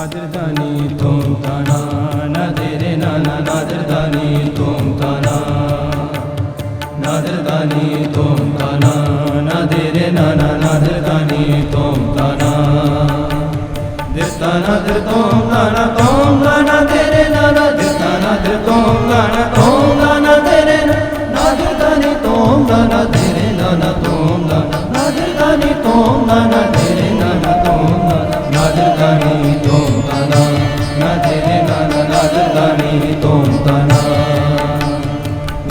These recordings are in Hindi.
nadir dani tom tana nadire nana nadir dani tom tana nadir dani tom tana nadire nana nadir dani tom tana dirtana dir tom tana dire nana dirtana dir tom tana dire nadir dani tom tana dire nana tom tana nadir dani tom tana dire nana tom tana nadir dani tom tana nadire nana nadir dani tom tana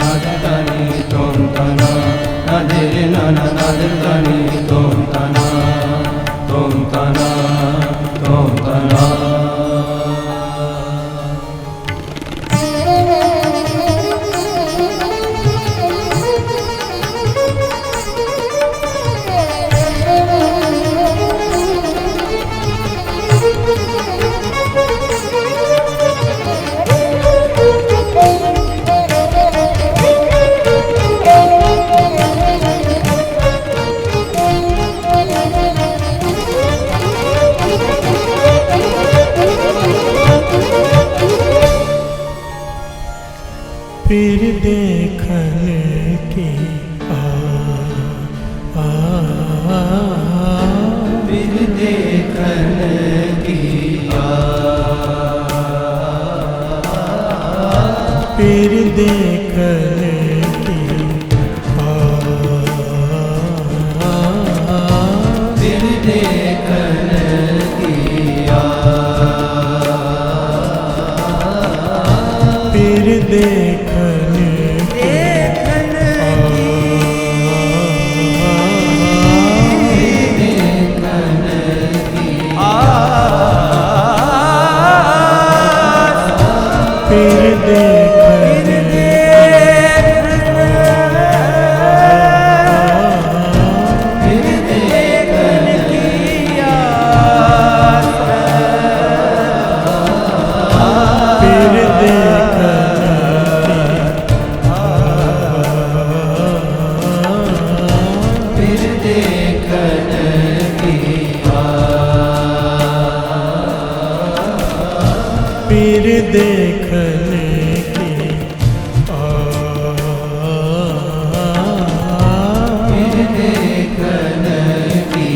nadir dani tom tana nadire nana nadir dani tom tana tom tana tom tana फिर देखने की फिर देखने की फिर देखने की फिर देखने की फिर देखने फिर देखने फिर देखने की फिर देखने की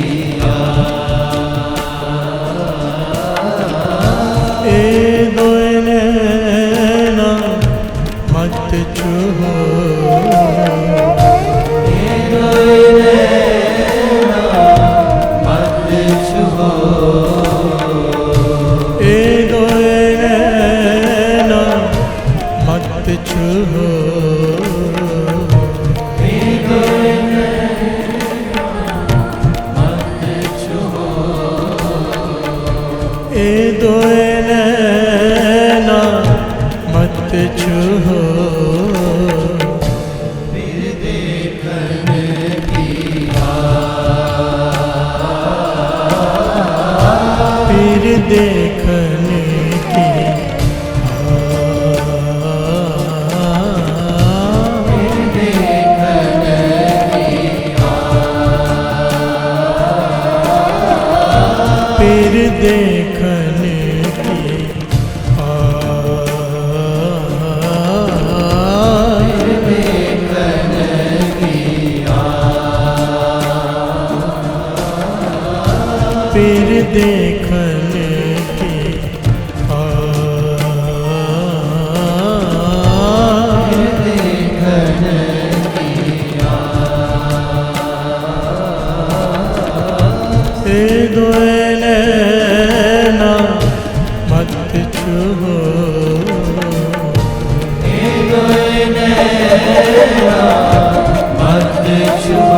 ए दोयना मत छुओ मत छुओ ए दोयना मत छुओ ए दोयना मत छुओ फिर देखने की फिर देखने की फिर देखने की फिर देखने की ए दोयना मत छुओ मत छुओ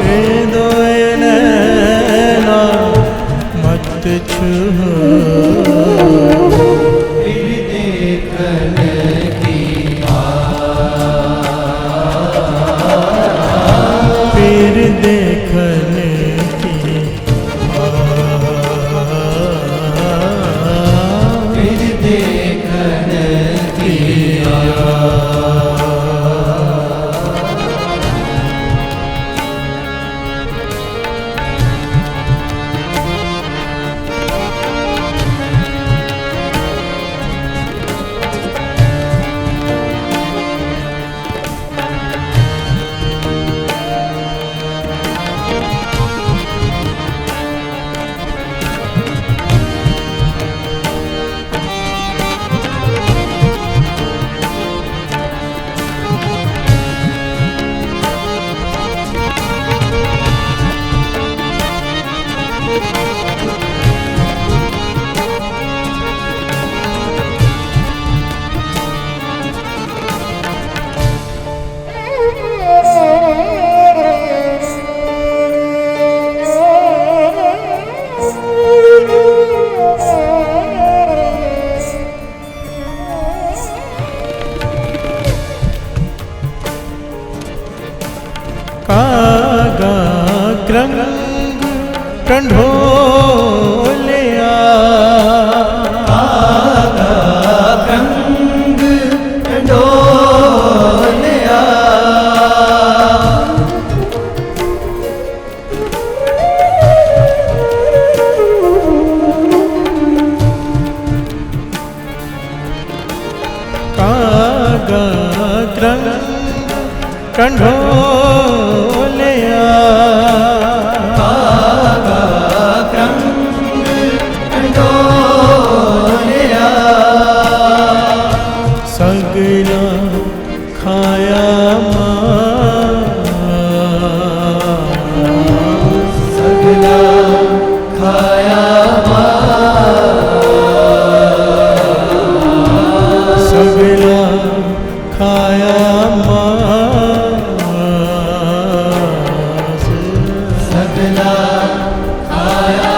ए दोयना मत छुओ फिर देखने की फिर देखने की फिर देखने की कंढोलिया कंग कंढोलिया कागा क्रंग कंढोलिया कागा क्रंग कंढोलिया सगला खाया सगला खाया सगला खाया सगला खाया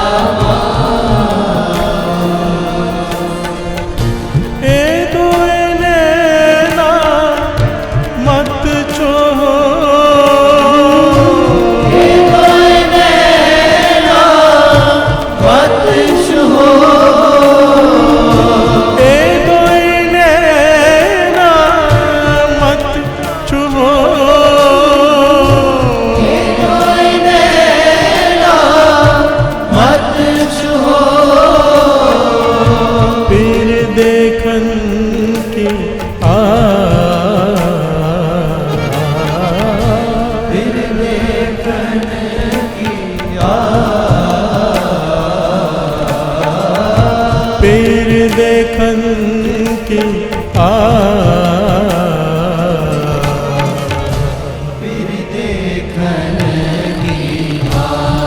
ए दोए नैना मत छोहो मत छुहो ए दोए नैना मत छुहो मत छुहो पीर देखन की फिर देखन की पीर देखन की फिर देखन की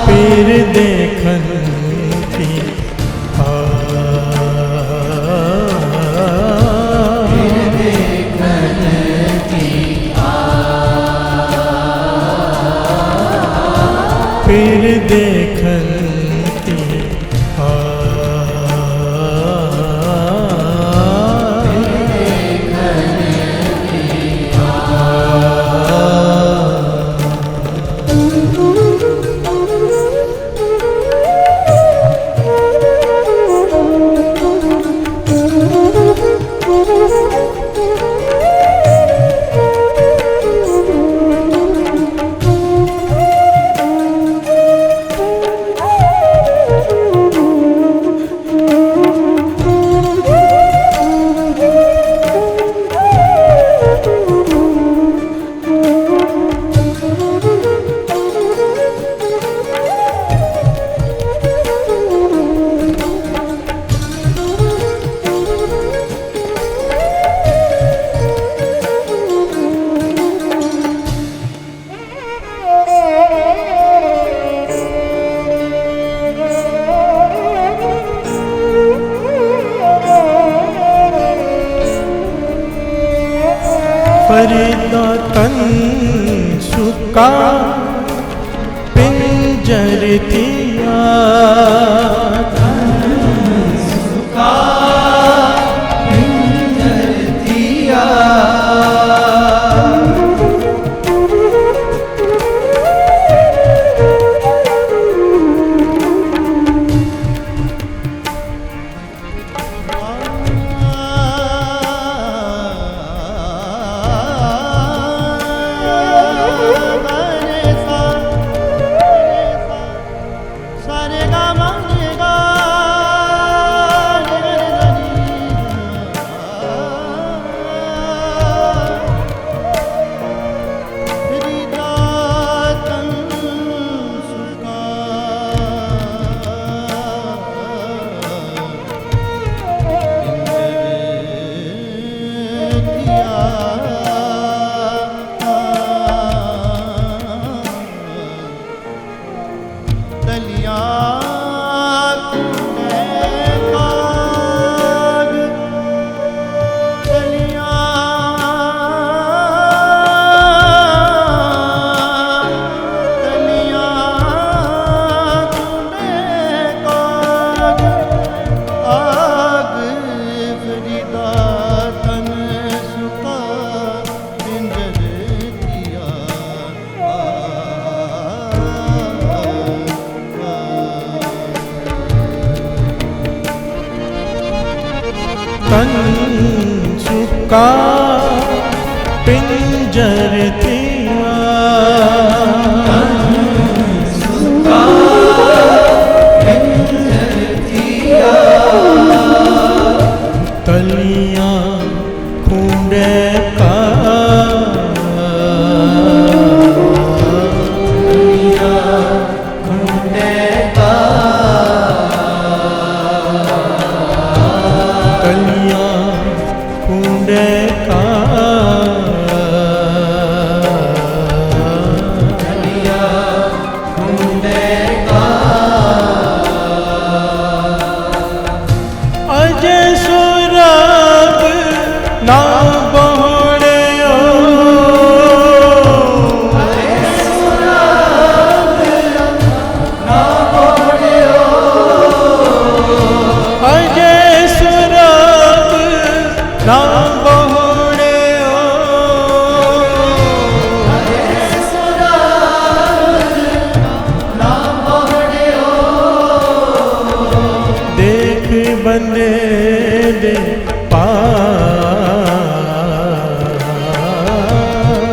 पीर देखन की फिर देखन की पीर देखन की फरीदा तन सुका पिंजर दिया सुखा पिंजर दिया सारे गा तन सुका पिंजर थिया तलियां खूंडे का बंदे दे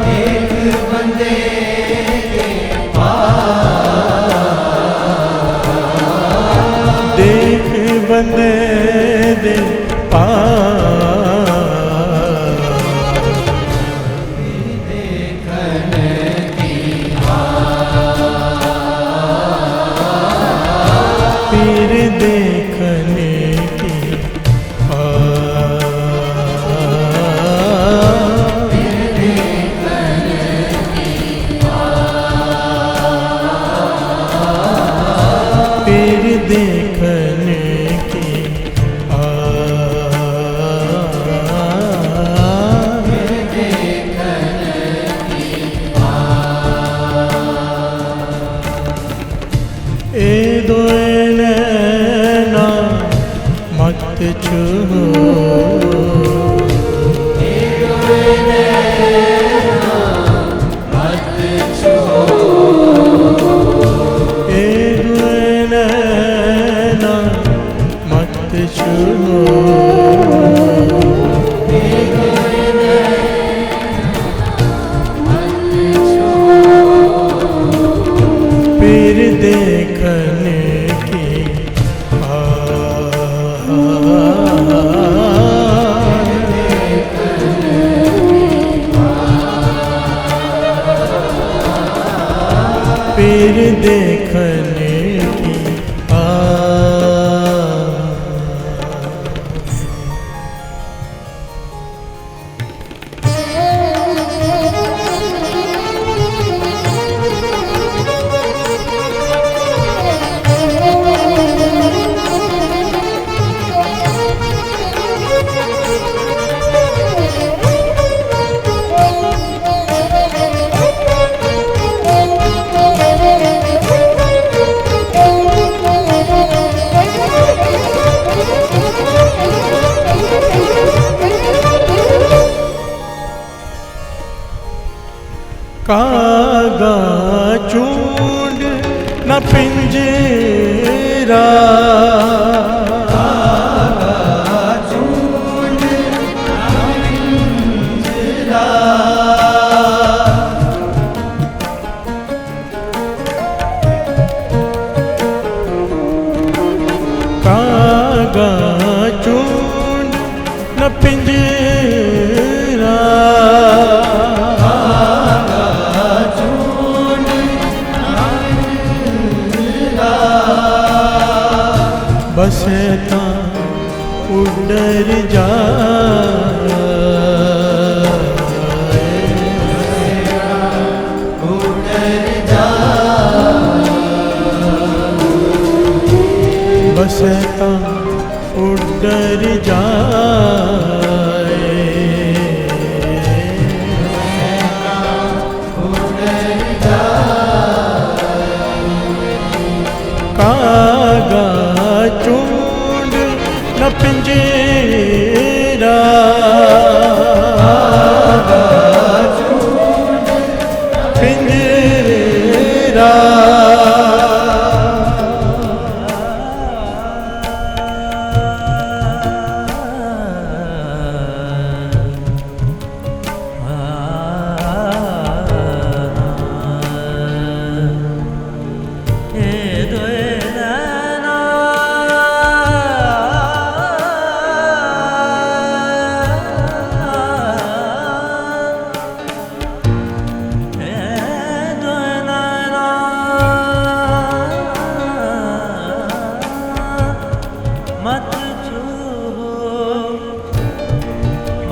एक बंदे के देख बंदे दे पीर देखने देखने की ए दोए नैना मत छुओ पीर देखने की पीर देखने की कागा चूंड न पिंजरा चूंड पिंजरा कागा चूंड न पिंजरा बसता उड़र जाए बसता उड़र जाए कागा चूंड न पिंजरा पिंजरा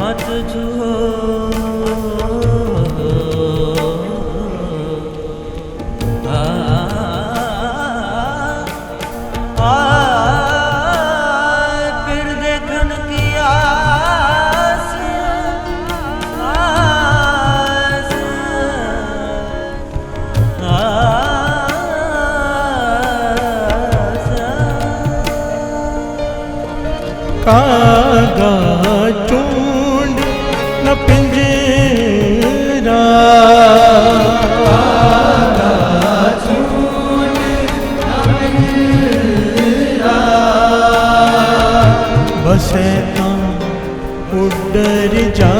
मत छुओ फिर देखन की आस कागा चूंड न पिंजरा बसे उडर जा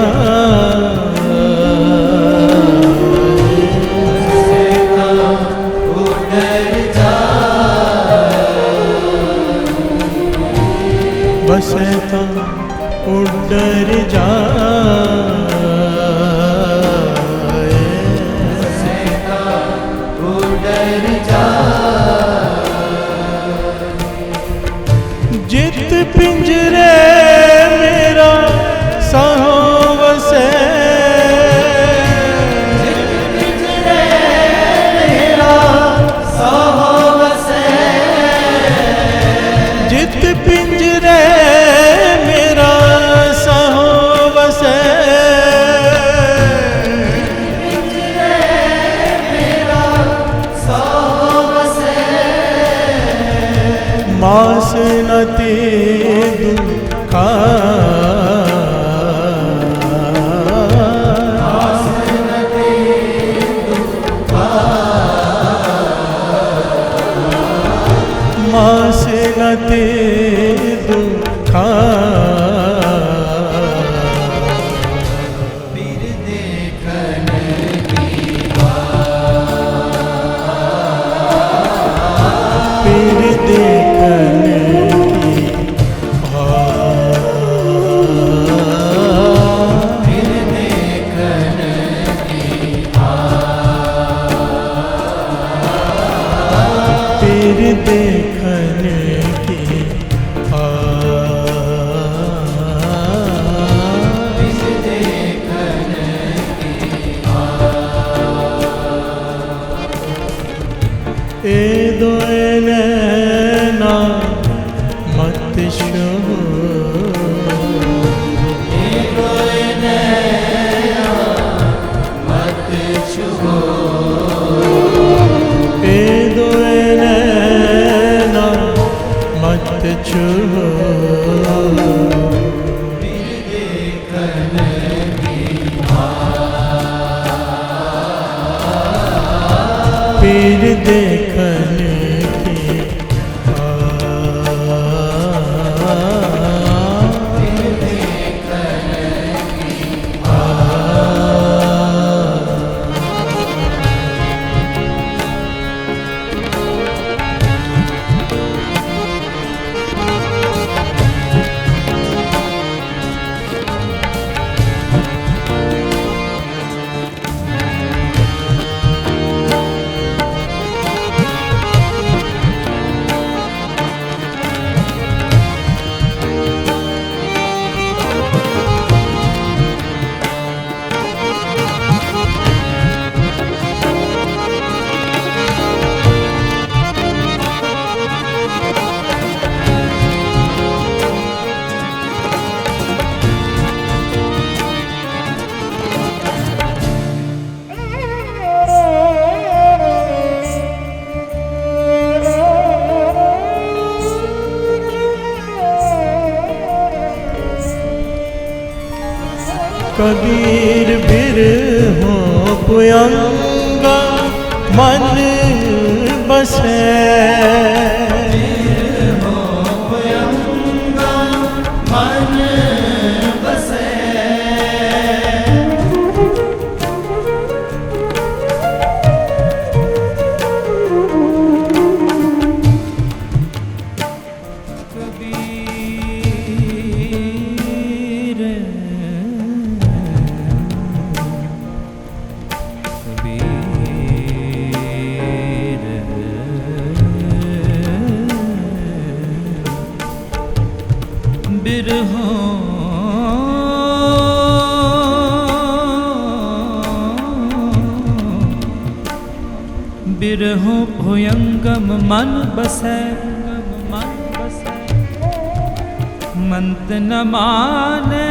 बसे उडर जा जित पिंजरे मेरा साहो वसे जित पिंजरे मेरा साहो वसे मास न ते दुखा मास न ते दुखा फिर देखन की बात फिर देखन फिर देखन की ए दोए नैना मत छो ए दोए नैना मत छो फिर देखन की कबीर बिर हो पुयंगा मन बसे मन बसे बिरहों बिरहु भुयंगम मन बसै मंत न माने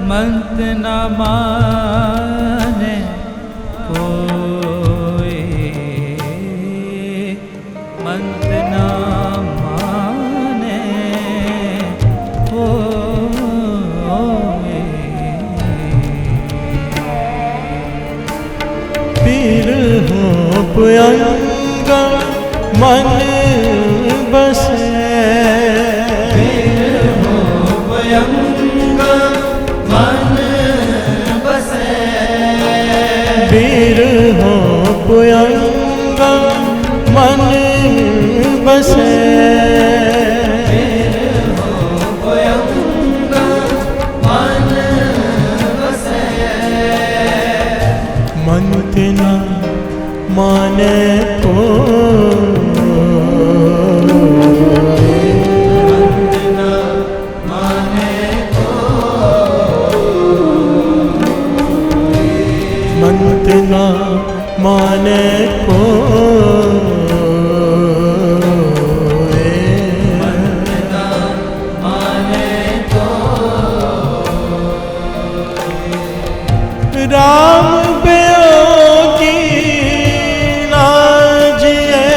मंत न माने कोई, मंत न माने कोई। पीर हो पुयंगा मन बसे, पीर हो पुयंगा मन बसे, पीर हो पुयंगा मन बसे, पीर हो पुयंगा मन बसे। मन तिना माने को मंत न माने को, मंत न माने को। राम बेयोगी ना जिए,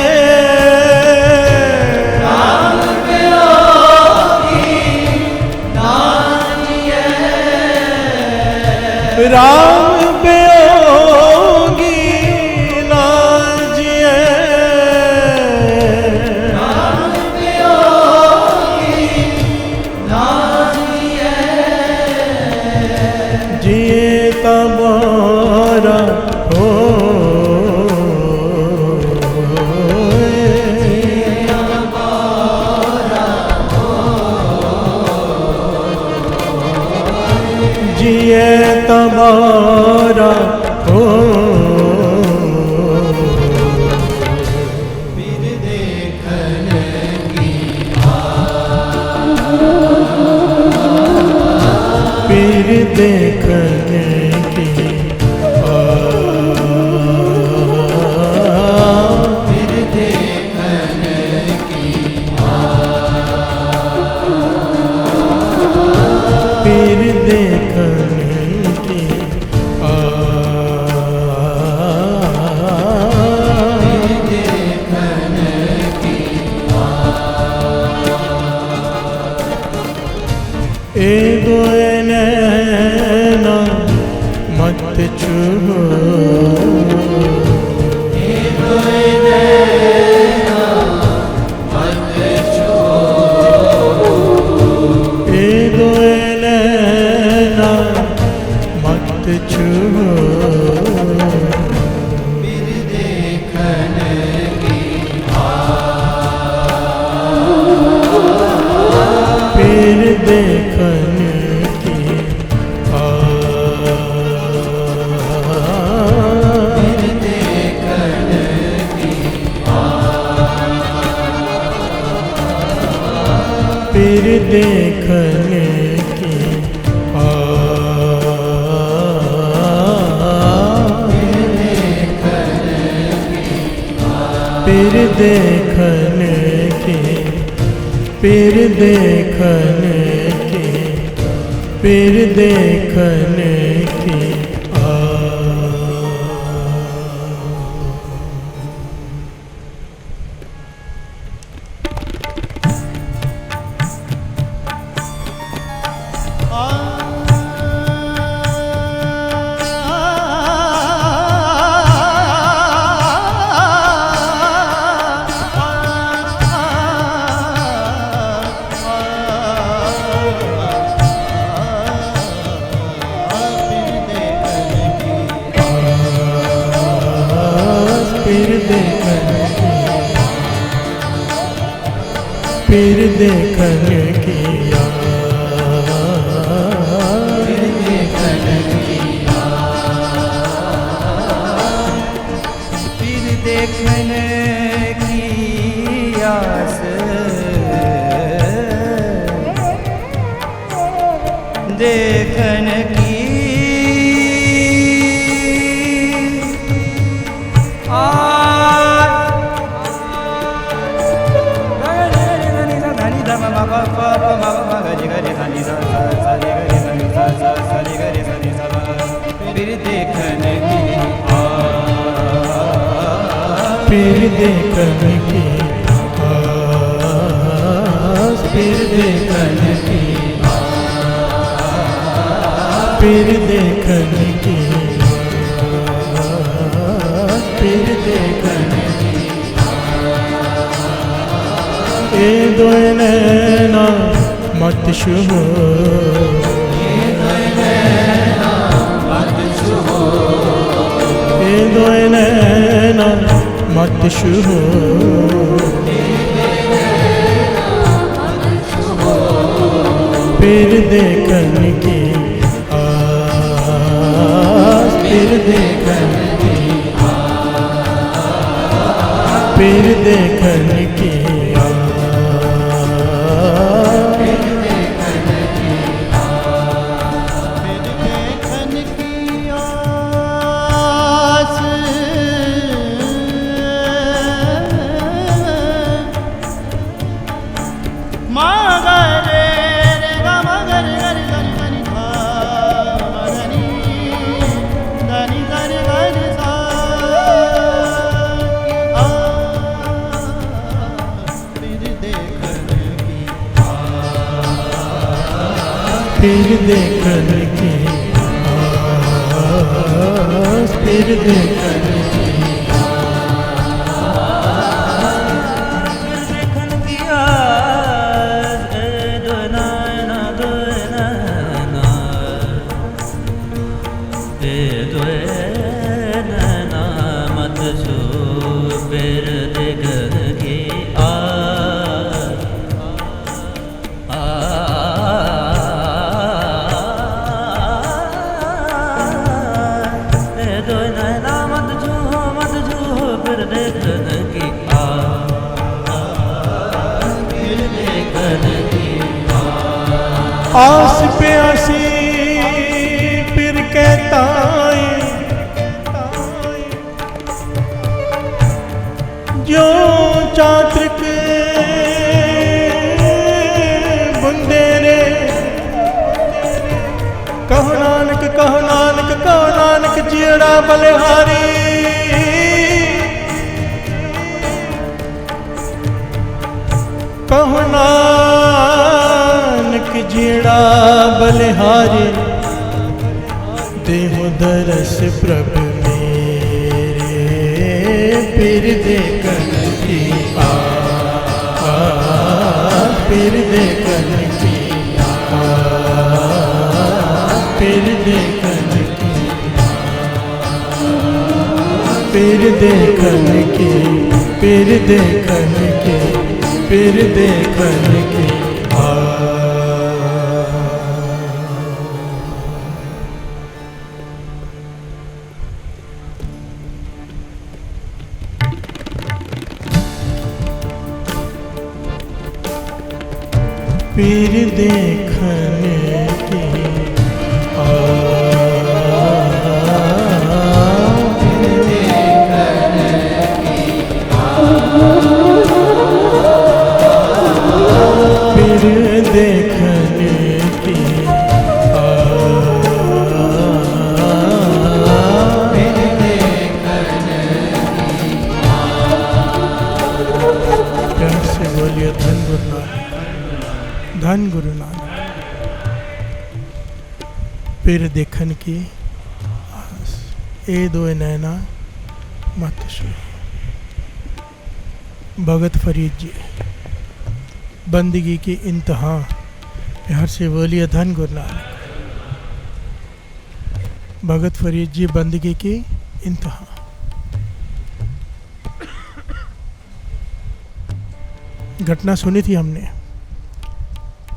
राम बेयोगी ना जिए, राम बेयोगी ना जिए, राम बेयोगी ना जिए, जिए तमारा हो, जिए तमारा हो। पीर देखन की पीर देखने की पीर देखन की पीर देखने की ए दोए नैना मत छुओ, ए दोए नैना मत छुओ, ए दोए नैना मत छुओ, पीर देखन की पीर देखने की पीर देखन की पीर देखने की पीर देखने की पीर देखने की पीर देखने की फिर देखन की आस, फिर देखन की आस, देखन की फिर देखन की फिर देखन की आस, फिर देखन की फिर देखन की आस, फिर देखन की ए दोए नैना मत छुओ, ए दोए नैना मत छुओ, फिर देखन की आस, फिर देखन की फिर देखन की आस, फिर देखन की आस, फिर देखन की देखन की आस, दो नैना दो नैना, दो नैना मत छू, फिर देखन की आस, दो नैना मत छू फिर देखन की फिर देखन की आस पे आसी फिर कहता है जो चातृक बुंदे रे, कहो नानक कहो नानक कहो नानक जियड़ा बलिहारी, कहो नानक जियड़ा बलिहारी, देहो दरस प्रभु मेरे, फिर देखन की आस, फिर देखन की आस, फिर देखन की फिर देखन की फिर देखन की फिर देखन की फिर देखन की फिर देखन की प्यार से बोलिए धन गुरु नानक, धन गुरु नानक। फिर देखन की आस, ए दो नैना मत छू। भगत फरीद जी बंदगी की इंतहा, प्यार से बोलिए धन गुरु नानक। भगत फरीद जी बंदगी की इंतहा। घटना सुनी थी हमने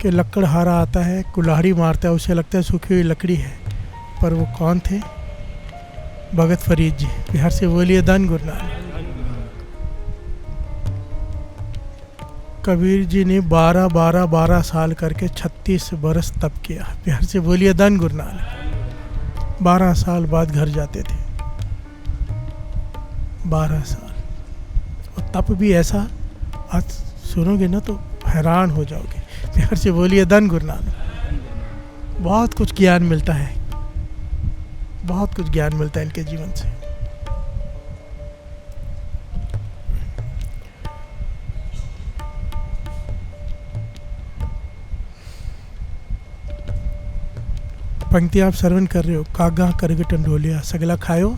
कि लकड़हारा आता है, कुल्हाड़ी मारता है, उसे लगता है सूखी हुई लकड़ी है, पर वो कौन थे? भगत फरीद जी, बिहार से बोलिए धन गुरु नानक। कबीर जी ने 12 साल करके 36 बरस तप किया। बिहार से बोलिए धन गुरु नानक। 12 साल बाद घर जाते थे, 12 साल, और तप भी ऐसा, आज सुनोगे ना तो हैरान हो जाओगे। बिहार से बोलिए धन गुरु नानक। बहुत कुछ ज्ञान मिलता है, बहुत कुछ ज्ञान मिलता है इनके जीवन से। पंक्ति आप श्रवण कर रहे हो। कागा करग टंडोलिया सगला खायो,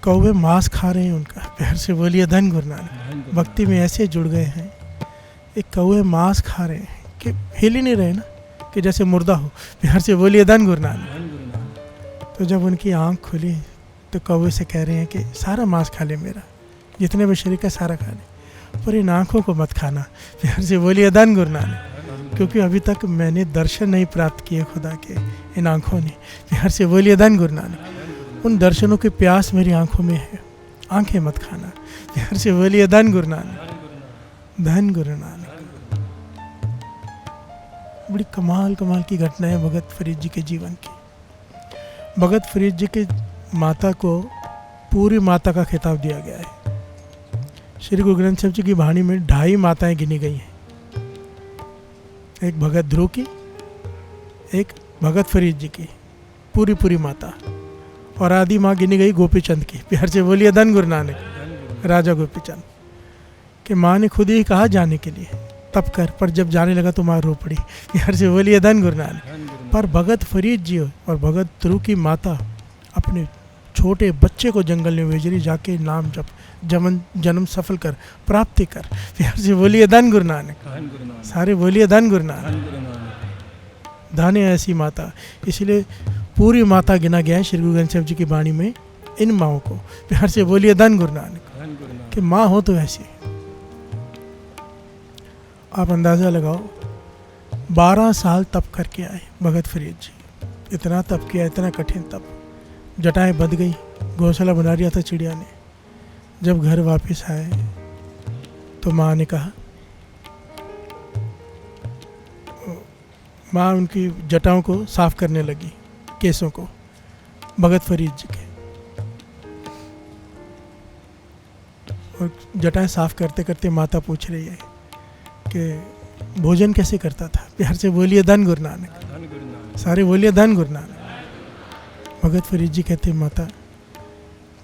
कौवे मांस खा रहे हैं उनका। प्यार से बोलिए धन गुरु नानक। भक्ति में ऐसे जुड़ गए हैं, एक कौवे मांस खा रहे हैं कि हिल ही नहीं रहे ना, कि जैसे मुर्दा हो। प्यार से बोलिए धन गुरु नानक। तो जब उनकी आंख खुली तो कौवे से कह रहे हैं कि सारा मांस खा ले मेरा, जितने भी शरीर का सारा खा ले, पर इन आँखों को मत खाना। प्यार से बोलिए धन गुरु नानक। क्योंकि अभी तक मैंने दर्शन नहीं प्राप्त किए खुदा के इन आँखों ने। प्यार से बोलिए धन गुरु नानक। उन दर्शनों की प्यास मेरी आँखों में है, आंखें मत खाना। प्यार से बोलिए धन गुरु नानक। धन गुरु नानक। बड़ी कमाल की घटना है भगत फरीद जी के जीवन की। भगत फरीद जी के माता को पूरी माता का खिताब दिया गया है। श्री गुरु ग्रंथ साहिब जी की वाणी में 2.5 माताएं गिनी गई हैं, एक भगत ध्रुव की, एक भगत फरीद जी की, पूरी माता, और आदि माँ गिनी गई गोपीचंद की। प्यार से बोलिए धन गुरु नानक। राजा गोपीचंद के माँ ने खुद ही कहा जाने के लिए तप कर, पर जब जाने लगा तो माँ रो पड़ी। प्यार से बोलिए धन गुरु नानक। पर भगत फरीद जी और भगत ध्रुव की माता अपने छोटे बच्चे को जंगल में भेज रही, जाके नाम जप, जन्म सफल कर, प्राप्ति कर। प्यार से बोलिए धन गुरु नानक। सारे बोलिए धन गुरु नानक। धन है ऐसी माता, इसलिए पूरी माता गिना गया है श्री गुरु ग्रंथ साहिब जी की वाणी में इन माओं को। प्यार से बोलिए धन गुरु नानक। कि माँ हो तो ऐसी। आप अंदाजा लगाओ, 12 साल तप करके आए भगत फरीद जी। इतना तप किया, इतना कठिन तप, जटाएं बंध गई, घोंसला बना दिया था चिड़िया ने। जब घर वापस आए तो माँ ने कहा, माँ उनकी जटाओं को साफ करने लगी, केसों को, भगत फरीद जी के। और जटाएं साफ करते करते माता पूछ रही है कि भोजन कैसे करता था। प्यार से बोलिए धन गुरु नानक। सारे बोलिए धन गुरु नानक। भगत फरीद जी कहते, माता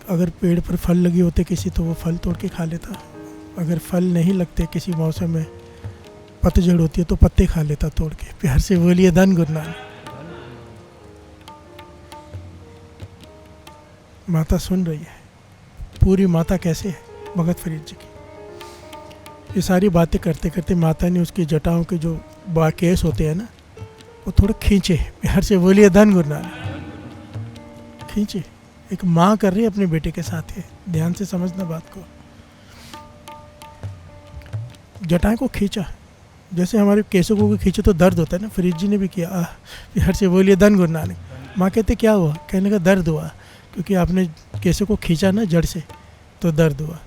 अगर पेड़ पर फल लगे होते किसी तो वो फल तोड़ के खा लेता, अगर फल नहीं लगते किसी मौसम में, पतझड़ होती है तो पत्ते खा लेता तोड़ के। प्यार से बोलिए धन गुरु नानक। माता सुन रही है, पूरी माता कैसे है भगत फरीद जी की। ये सारी बातें करते करते माता ने उसकी जटाओं के जो केस होते हैं ना, वो थोड़े खींचे। प्यार से बोलिए धन गुरु नानक। खींचे, एक माँ कर रही है अपने बेटे के साथ है, ध्यान से समझना बात को। जटाएं को खींचा, जैसे हमारे केसों को खींचे तो दर्द होता है ना, फरीद जी ने भी किया। प्यार से बोलिए धन गुरु नानक। माँ कहते क्या हुआ? कहने का दर्द हुआ, क्योंकि आपने केसों को खींचा ना जड़ से, तो दर्द हुआ।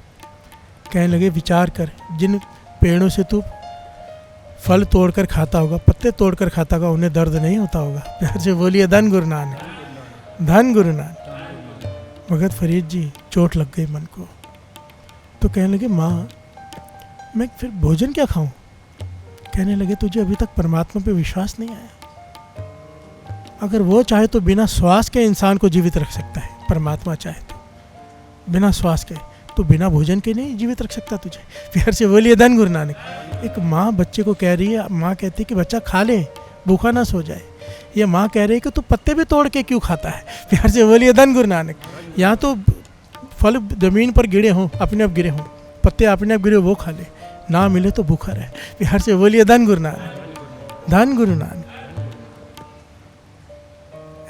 कहने लगे विचार कर, जिन पेड़ों से तू फल तोड़कर खाता होगा, पत्ते तोड़कर खाता होगा, उन्हें दर्द नहीं होता होगा। प्यार से बोलिए धन गुरु नानक। धन गुरु नानक। भगत फरीद जी चोट लग गई मन को, तो कहने लगे माँ मैं फिर भोजन क्या खाऊं? कहने लगे तुझे अभी तक परमात्मा पे विश्वास नहीं आया। अगर वो चाहे तो बिना श्वास के इंसान को जीवित रख सकता है, परमात्मा चाहे तो बिना श्वास के, तो बिना भोजन के नहीं जीवित रख सकता तुझे। प्यार से बोलिए धन गुरु नानक। एक माँ बच्चे को कह रही है, माँ कहती है कि बच्चा खा ले, भूखा ना सो जाए। ये माँ कह रही है कि तू पत्ते भी तोड़ के क्यों खाता है। प्यार से बोलिए धन गुरु नानक। यहाँ तो फल जमीन पर गिरे हों, अपने आप गिरे हों, पत्ते अपने आप गिरे, वो खा ले, ना मिले तो भूखा रहे। प्यार से बोलिए धन गुरु नानक। धन गुरु नानक।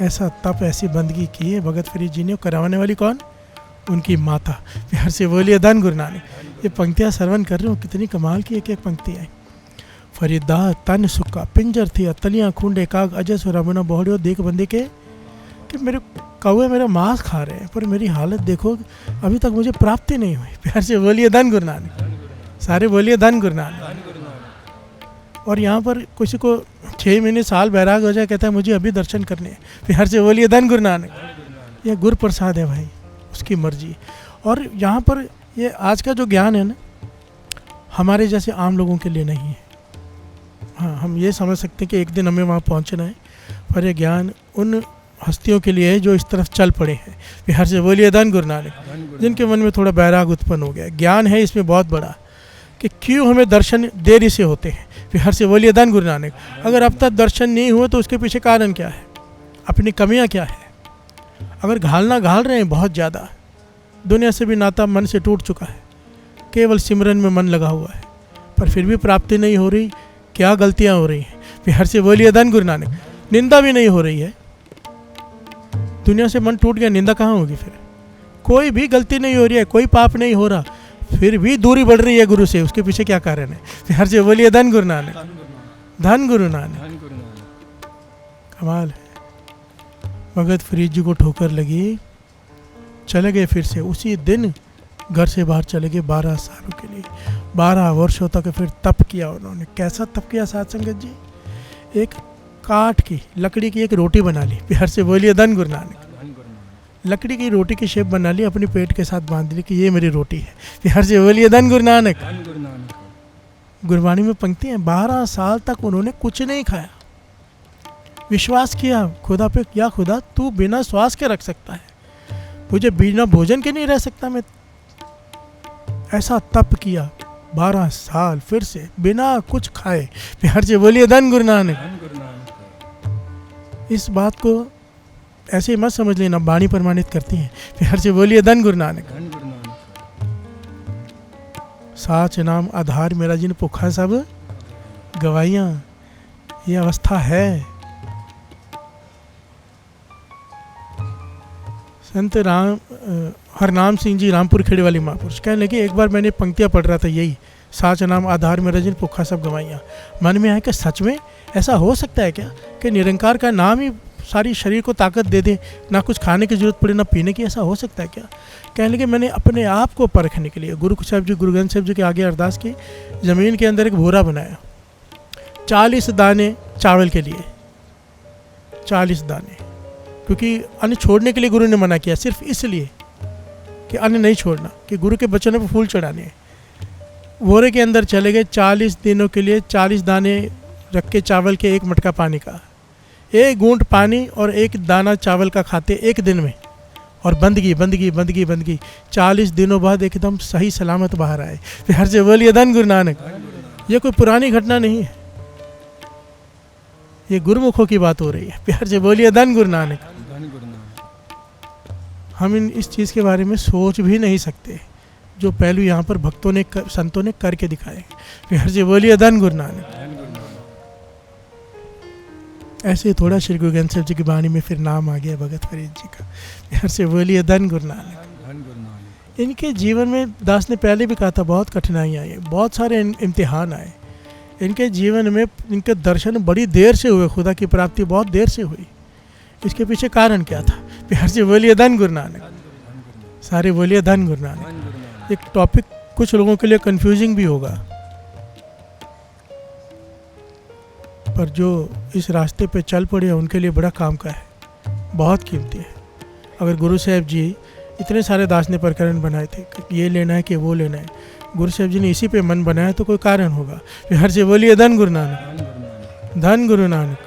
ऐसा तप, ऐसी बंदगी की है भगत फरीद जी ने। कराने वाली कौन? उनकी माता। प्यार से बोलिए धन गुरु नानक। ये पंक्तियाँ श्रवण कर रहे हो, कितनी कमाल की एक एक पंक्तियाँ हैं। फरीदा तन सुक्का पिंजर थी तलियाँ खूंडे काग अजय सो रमुना बहुड़ियो देख बंदे के कि मेरे कौवे मेरा मांस खा रहे हैं पर मेरी हालत देखो, अभी तक मुझे प्राप्ति नहीं हुई। प्यार से बोलिए धन गुरु नानक, सारे बोलिए धन गुरु नानक। और यहाँ पर किसी को 6 महीने साल बैराग हो जाए, कहता है मुझे अभी दर्शन करने हैं, प्यार से बोलिए धन गुरु नानक। यह गुरु प्रसाद है भाई, उसकी मर्जी। और यहाँ पर ये आज का जो ज्ञान है ना, हमारे जैसे आम लोगों के लिए नहीं है। हाँ, हम ये समझ सकते हैं कि एक दिन हमें वहाँ पहुँचना है, पर यह ज्ञान उन हस्तियों के लिए है जो इस तरफ चल पड़े हैं। बिहार से बोलिए धन गुरु नानक, जिनके मन में थोड़ा बैराग उत्पन्न हो गया। ज्ञान है इसमें बहुत बड़ा कि क्यों हमें दर्शन देरी से होते हैं। बिहार से बोलिए धन गुरु नानक। अगर अब तक दर्शन नहीं हुए तो उसके पीछे कारण क्या है, अपनी कमियां क्या है। अगर घालना घाल रहे हैं बहुत ज़्यादा, दुनिया से भी नाता मन से टूट चुका है, केवल सिमरन में मन लगा हुआ है, पर फिर भी प्राप्ति नहीं हो रही, क्या गलतियां हो रही हैं। बिहार से बोलिए धन गुरु नानक। निंदा भी नहीं हो रही है, दुनिया से मन टूट गया, निंदा कहाँ होगी फिर। कोई भी गलती नहीं हो रही है, कोई पाप नहीं हो रहा, फिर भी दूरी बढ़ रही है गुरु से, उसके पीछे क्या कारण है। बिहार से बोलिए धन गुरु नानक, धन गुरु नानक। कमाल है। भगत फरीद जी को ठोकर लगी, चले गए फिर से उसी दिन घर से बाहर चले गए 12 सालों के लिए। 12 वर्षों तक फिर तप किया उन्होंने। कैसा तप किया साथ संगत जी, एक काठ की लकड़ी की एक रोटी बना ली। बिहार से बोलिए धन गुरु नानक। लकड़ी की रोटी की शेप बना ली, अपनी पेट के साथ बांध ली कि ये मेरी रोटी है। बिहार से बोलिए धन गुरु नानक। गुरबाणी में पंक्ति है, 12 साल तक उन्होंने कुछ नहीं खाया, विश्वास किया खुदा पे, या खुदा तू बिना श्वास के रख सकता है, मुझे बिना भोजन के नहीं रह सकता मैं। ऐसा तप किया 12 साल, फिर से बिना कुछ खाए। बिहार से बोलिए धन गुरु नानक। इस बात को ऐसे मत समझ लेना, वाणी प्रमाणित करती है। बिहार से बोलिए धन गुरु नानक। साच नाम आधार मेरा जिन पुखा सब गवाइयाँ, ये अवस्था है। संत हरनाम सिंह जी रामपुर खेड़े वाली महापुरुष कहने लगे, एक बार मैंने पंक्तियाँ पढ़ रहा था यही, साच नाम आधार मेरा जिन पुखा सब गवाइयाँ। मन में आया कि सच में ऐसा हो सकता है क्या कि निरंकार का नाम ही सारी शरीर को ताकत दे दे, ना कुछ खाने की जरूरत पड़े ना पीने की, ऐसा हो सकता है क्या। कहने लगे मैंने अपने आप को परखने के लिए गुरु साहब जी, गुरु ग्रंथ साहब जी के आगे अरदास की, ज़मीन के अंदर एक भोरा बनाया, 40 दाने चावल के लिए, 40 दाने, क्योंकि अन्न छोड़ने के लिए गुरु ने मना किया, सिर्फ इसलिए कि अन्न नहीं छोड़ना, कि गुरु के बचनों पर फूल चढ़ाने हैं। भोरे के अंदर चले गए, 40 दिनों के लिए 40 दाने रख के चावल के, एक मटका पानी का, एक घूंट पानी और एक दाना चावल का खाते एक दिन में, और बंदगी बंदगी बंदगी बंदगी। 40 दिनों बाद एकदम सही सलामत बाहर आए। बिहार से बोलिए धन गुरु नानक। ये कोई पुरानी घटना नहीं है, ये गुरुमुखों की बात हो रही है। बिहार से बोलिए धन गुरु नानक। हम इस चीज़ के बारे में सोच भी नहीं सकते, जो पहलू यहाँ पर भक्तों ने संतों ने करके दिखाए। बिहार से बोलिए धन गुरु नानक। ऐसे थोड़ा श्री गुरु ग्रंथ साहब जी की वाणी में फिर नाम आ गया भगत फरीद जी का। बिहार से बोलिए धन गुरु नानक। इनके जीवन में दास ने पहले भी कहा था, बहुत कठिनाइयाँ आई, बहुत सारे इम्तिहान आए इनके जीवन में। इनके दर्शन बड़ी देर से हुए, खुदा की प्राप्ति बहुत देर से हुई। इसके पीछे कारण क्या था। बिहार से बोलिए धन गुरु नानक। सारे बोलिए धन गुरु नानक। एक टॉपिक कुछ लोगों के लिए कंफ्यूजिंग भी होगा, पर जो इस रास्ते पे चल पड़े हैं उनके लिए बड़ा काम का है, बहुत कीमती है। अगर गुरु साहब जी इतने सारे दास ने प्रकरण बनाए थे कि ये लेना है कि वो लेना है, गुरु साहब जी ने इसी पे मन बनाया तो कोई कारण होगा। बिहार से बोलिए धन गुरु नानक। धन गुरु नानक।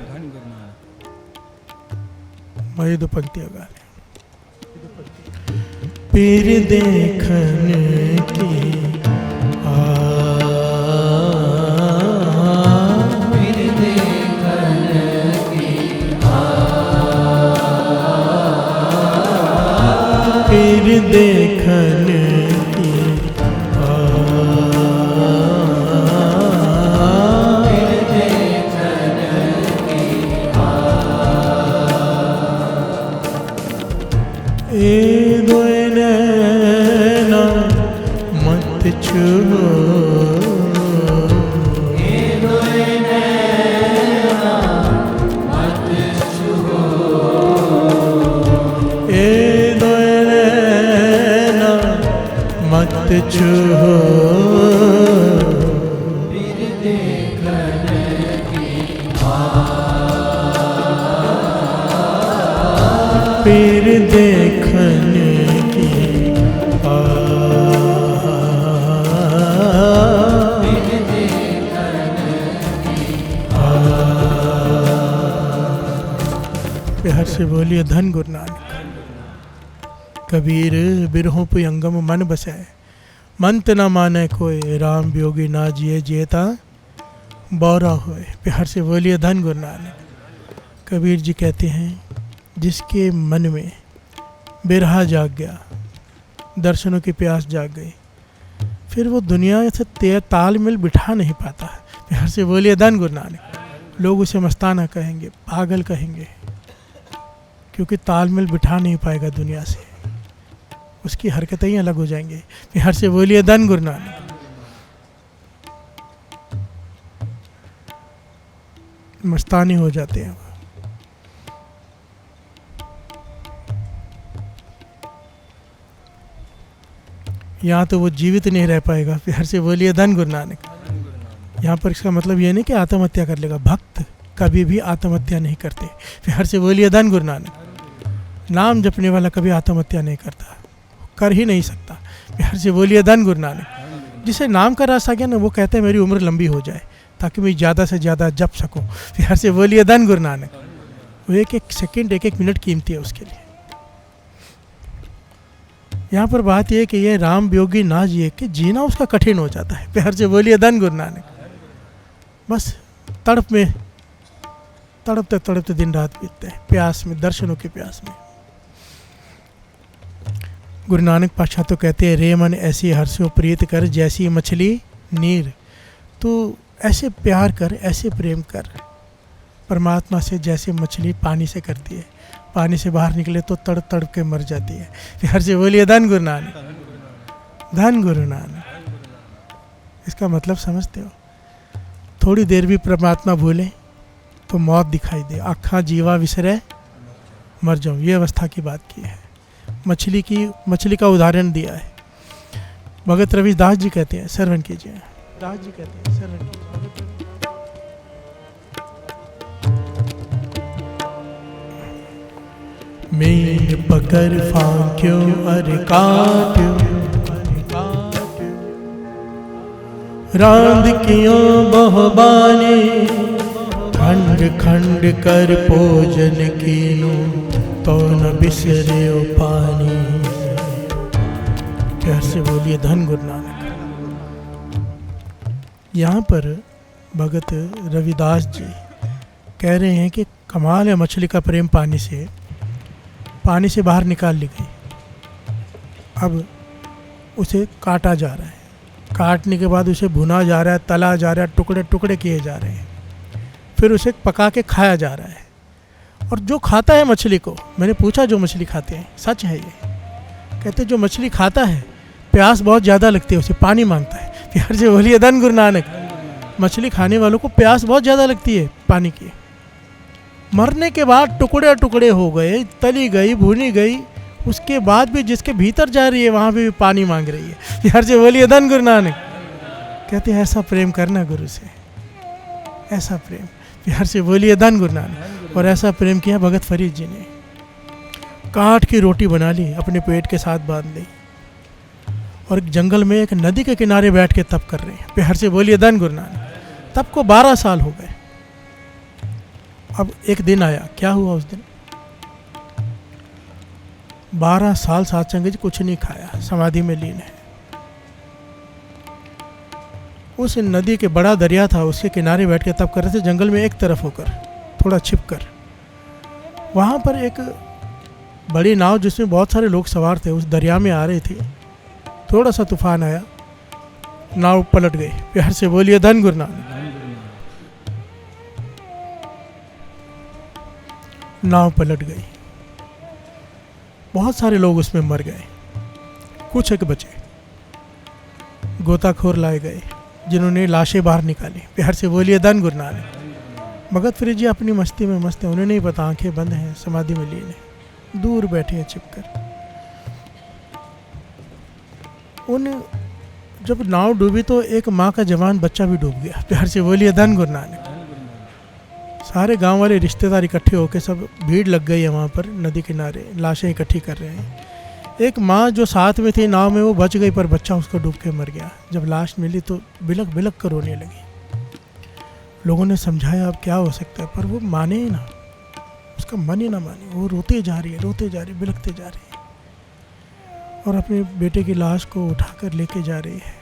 मैं दो पंक्तियाँ गा लें। पीर देखने की पीर देखने की ए दोए नैना से बोलिए धन गुरु नानक। कबीर बिरहों पे अंगम मन बसाए, मंत न माने कोई, राम योगी ना जिए जेता बौरा होए। प्यार से बोलिए धन गुरु नानक। कबीर जी कहते हैं जिसके मन में बिरहा जाग गया, दर्शनों की प्यास जाग गई, फिर वो दुनिया से तालमेल बिठा नहीं पाता है। प्यार से बोलिए धन गुरु नानक। लोग उसे मस्ताना कहेंगे, पागल कहेंगे, क्योंकि तालमेल बिठा नहीं पाएगा दुनिया से, उसकी हरकतें ही अलग हो जाएंगी। प्यार से बोलिए धन गुरु नानक। मस्तानी हो जाते हैं। यहाँ तो वो जीवित नहीं रह पाएगा। प्यार से बोलिए धन गुरु नानक। यहाँ पर इसका मतलब ये नहीं कि आत्महत्या कर लेगा। भक्त कभी भी आत्महत्या नहीं करते। प्यार से बोलिए धन गुरु नानक। नाम जपने वाला कभी आत्महत्या नहीं करता, कर ही नहीं सकता। प्यार से बोलिए धन गुरु नानक। जिसे नाम का रास्ता गया ना, वो कहते हैं मेरी उम्र लंबी हो जाए ताकि मैं ज़्यादा से ज़्यादा जप सकूं। प्यार से बोलिए धन गुरु नानक। वो एक एक सेकंड, एक एक मिनट कीमती है उसके लिए। यहाँ पर बात यह है कि ये राम योगी ना जिए कि जीना उसका कठिन हो जाता है। प्यार से बोलिए धन गुरु नानक। बस तड़पते तड़पते दिन रात बीतते हैं, प्यास में, दर्शनों की प्यास में। गुरु नानक पातशाह तो कहते हैं, रे मन ऐसी हर्षो प्रीत कर, जैसी मछली नीर। तो ऐसे प्यार कर, ऐसे प्रेम कर परमात्मा से जैसे मछली पानी से करती है। पानी से बाहर निकले तो तड़प तड़प के मर जाती है। प्यार से बोलिए धन गुरु नानक। धन गुरु नानक। इसका मतलब समझते हो? थोड़ी देर भी परमात्मा भूले तो मौत दिखाई दे, आँखा जीवा विसरे मर जाऊँ, ये अवस्था की बात की है। मछली का उदाहरण दिया है। भगत रविदास जी कहते हैं, श्रवण कीजिए। दास जी कहते हैं, श्रवण कीजिए। मीन पकड़ फांक्यो अरे काट्यो, रांद कियो बहुबाने, खंड खंड कर भोजन कीनो, तो न बिसरे पानी। कैसे बोलिए धन गुरु नानक। यहाँ पर भगत रविदास जी कह रहे हैं कि कमाल है मछली का प्रेम पानी से बाहर निकाल ली गई। अब उसे काटा जा रहा है, काटने के बाद उसे भुना जा रहा है, तला जा रहा है, टुकड़े टुकड़े किए जा रहे हैं, फिर उसे पका के खाया जा रहा है। और जो खाता है मछली को, मैंने पूछा जो मछली खाते हैं, सच है ये, कहते जो मछली खाता है प्यास बहुत ज़्यादा लगती है, उसे पानी मांगता है। प्यार से बोलिए धन गुरु नानक। मछली खाने वालों को प्यास बहुत ज़्यादा लगती है पानी की। मरने के बाद टुकड़े टुकड़े हो गए, तली गई, भुनी गई, उसके बाद भी जिसके भीतर जा रही है वहाँ पे भी पानी मांग रही है। प्यार से बोलिए धन गुरु नानक। कहते हैं ऐसा प्रेम करना गुरु से, ऐसा प्रेम। प्यार से बोलिए धन गुरु नानक। और ऐसा प्रेम किया भगत फरीद जी ने। काट की रोटी बना ली, अपने पेट के साथ बांध ली, और जंगल में एक नदी के किनारे बैठ के तप कर रहे हैं। प्यार से बोलिए धन गुरु नानक। तप को 12 साल हो गए। अब एक दिन आया, क्या हुआ उस दिन? 12 साल सत्संग जी कुछ नहीं खाया, समाधि में लीन है। उस नदी के बड़ा दरिया था, उसके किनारे बैठ के तप कर रहे थे, जंगल में एक तरफ होकर, थोड़ा छिप कर। वहाँ पर एक बड़ी नाव जिसमें बहुत सारे लोग सवार थे, उस दरिया में आ रहे थे। थोड़ा सा तूफान आया, नाव पलट गई। प्यार से बोलिए धन गुरु नानक। नाव पलट गई, बहुत सारे लोग उसमें मर गए, कुछ एक बचे। गोताखोर लाए गए जिन्होंने लाशें बाहर निकाली। प्यार से बोलिए धन गुरु नानक। भगत फरीद जी अपनी मस्ती में मस्त हैं, उन्हें नहीं पता आंखें बंद हैं, समाधि में लीन है, दूर बैठे हैं छिपकर। जब नाव डूबी तो एक माँ का जवान बच्चा भी डूब गया। प्यार से बोलिए धन गुरु नानक। सारे गांव वाले रिश्तेदार इकट्ठे होकर, सब भीड़ लग गई है वहाँ पर नदी किनारे, लाशें इकट्ठी कर रहे हैं। एक माँ जो साथ में थी नाव में, वो बच गई, पर बच्चा उसका डूब के मर गया। जब लाश मिली तो बिलक बिलक कर रोने लगी। लोगों ने समझाया अब क्या हो सकता है, पर वो माने ही ना, उसका मन ही ना माने, वो रोते जा रही है, बिलखते जा रही है और अपने बेटे की लाश को उठाकर लेके जा रही है।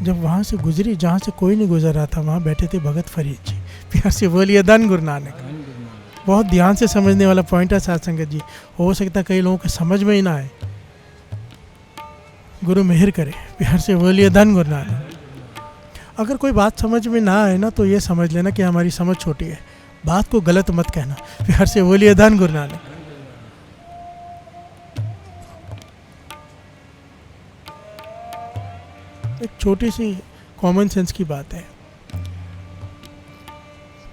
जब वहाँ से गुजरी जहाँ से कोई नहीं गुजर रहा था, वहाँ बैठे थे भगत फरीद जी। प्यार से बोलिए धन गुरु नानक। बहुत ध्यान से समझने वाला पॉइंट है साथ संगत जी। हो सकता है कई लोगों के समझ में ही ना आए, गुरु मेहर करे। प्यार से बोलिए धन गुरु नानक। अगर कोई बात समझ में ना आए ना तो ये समझ लेना कि हमारी समझ छोटी है, बात को गलत मत कहना। प्यार से बोलिए धन गुरु नानक। एक छोटी सी कॉमन सेंस की बात है।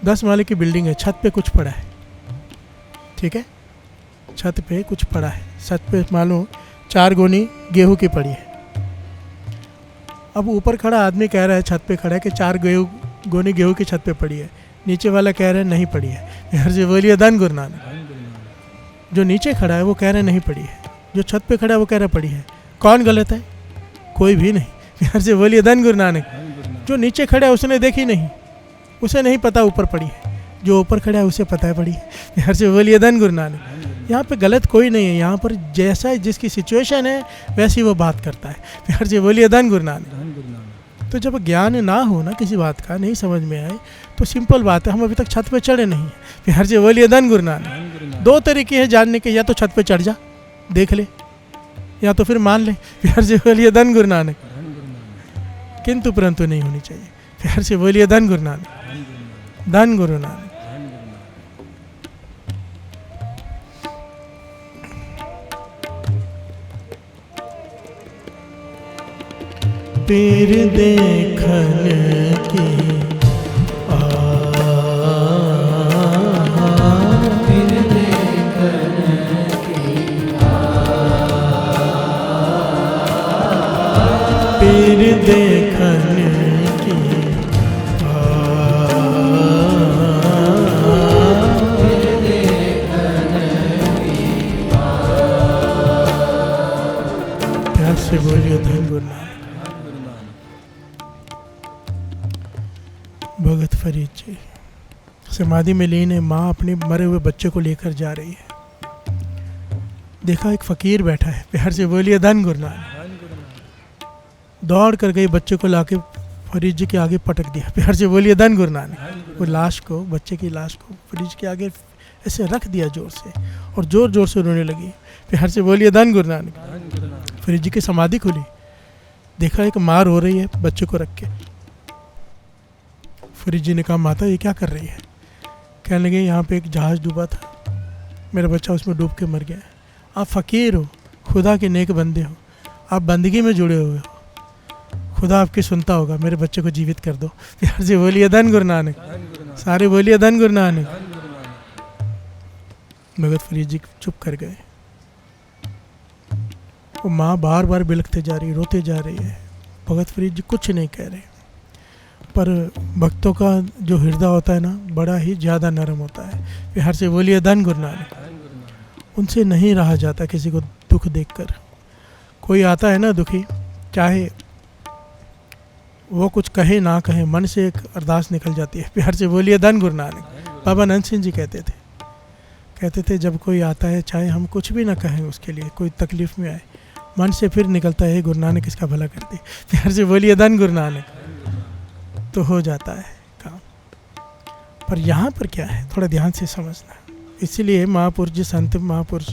10 माले की बिल्डिंग है, छत पे कुछ पड़ा है, ठीक है, छत पे कुछ पड़ा है, छत पे मान लो 4 गोनी गेहूं की पड़ी है। अब ऊपर खड़ा आदमी कह रहा है, छत पे खड़ा है कि 4 गोनी गेहूं की छत पे पड़ी है, नीचे वाला कह रहा है नहीं पड़ी है। हर से बोलिए धन गुरु नानक। जो नीचे खड़ा है वो कह रहा है नहीं पड़ी है, जो छत पे खड़ा है वो कह रहा है पड़ी है। कौन गलत है? कोई भी नहीं। हर से बोलिए धन गुरु नानक। जो नीचे खड़ा है उसने देखी नहीं, उसे नहीं पता ऊपर पड़ी है, जो ऊपर खड़ा है उसे पता है पड़ी है। हर से बोलिए धन गुरु नानक। यहाँ पे गलत कोई नहीं है, यहाँ पर जैसा जिसकी सिचुएशन है वैसी वो बात करता है। हर से बोलिए धन गुरु नानक। तो जब ज्ञान ना हो ना किसी बात का, नहीं समझ में आए, तो सिंपल बात है, हम अभी तक छत पे चढ़े नहीं है। हर से बोलिए धन गुरु नानक। 2 तरीके हैं जानने के, या तो छत पे चढ़ जा देख ले, या तो फिर मान ले। हर से बोलिए धन गुरु नानक। किंतु परंतु नहीं होनी चाहिए। प्यार से बोलिए धन गुरु नानक। धन गुरु नानक। पीर देखन की पीर देखन की पीर देखन की पीर देखन की प्यार से बोलिए धन गुरु नानक। भगत फरीद जी समाधि में लीन है। माँ अपने मरे हुए बच्चे को लेकर जा रही है। देखा एक फकीर बैठा है। प्यार से बोलिए धन गुरु नानक। दौड़ कर गई, बच्चे को लाके फरीद जी के आगे पटक दिया। प्यार से बोलिए धन गुरु नानक। वो लाश को, बच्चे की लाश को फरीद जी के आगे ऐसे रख दिया जोर से, और जोर जोर से रोने लगी। प्यार से बोलिए धन गुरु नानक। फरीद जी की समाधि खुली, देखा एक माँ रो रही है बच्चे को रख के। फरीद जी ने कहा माता ये क्या कर रही है? कहने लगे यहाँ पे एक जहाज़ डूबा था, मेरा बच्चा उसमें डूब के मर गया। आप फ़कीर हो, खुदा के नेक बंदे हो, आप बंदगी में जुड़े हुए हो, खुदा आपकी सुनता होगा, मेरे बच्चे को जीवित कर दो। प्यार से बोलिए धन गुरु नानक। सारे बोलिए धन गुरु नानक। भगत फरीद जी चुप कर गए। वो माँ बार बार बिलखते जा रही, रोते जा रही है। भगत फरीद जी कुछ नहीं कह रहे, पर भक्तों का जो हृदय होता है ना, बड़ा ही ज़्यादा नरम होता है। प्यार से बोलिए धन गुरु नानक। उनसे नहीं रहा जाता किसी को दुख देखकर। कोई आता है ना दुखी, चाहे वो कुछ कहे ना कहे, मन से एक अरदास निकल जाती है। प्यार से बोलिए धन गुरु नानक। बाबा नंद सिंह जी कहते थे जब कोई आता है, चाहे हम कुछ भी ना कहें उसके लिए, कोई तकलीफ़ में आए, मन से फिर निकलता है गुरु नानक इसका भला कर दे। प्यार से बोलिए धन गुरु नानक। तो हो जाता है काम। पर यहाँ पर क्या है, थोड़ा ध्यान से समझना। इसीलिए महापुरुष जी, संत महापुरुष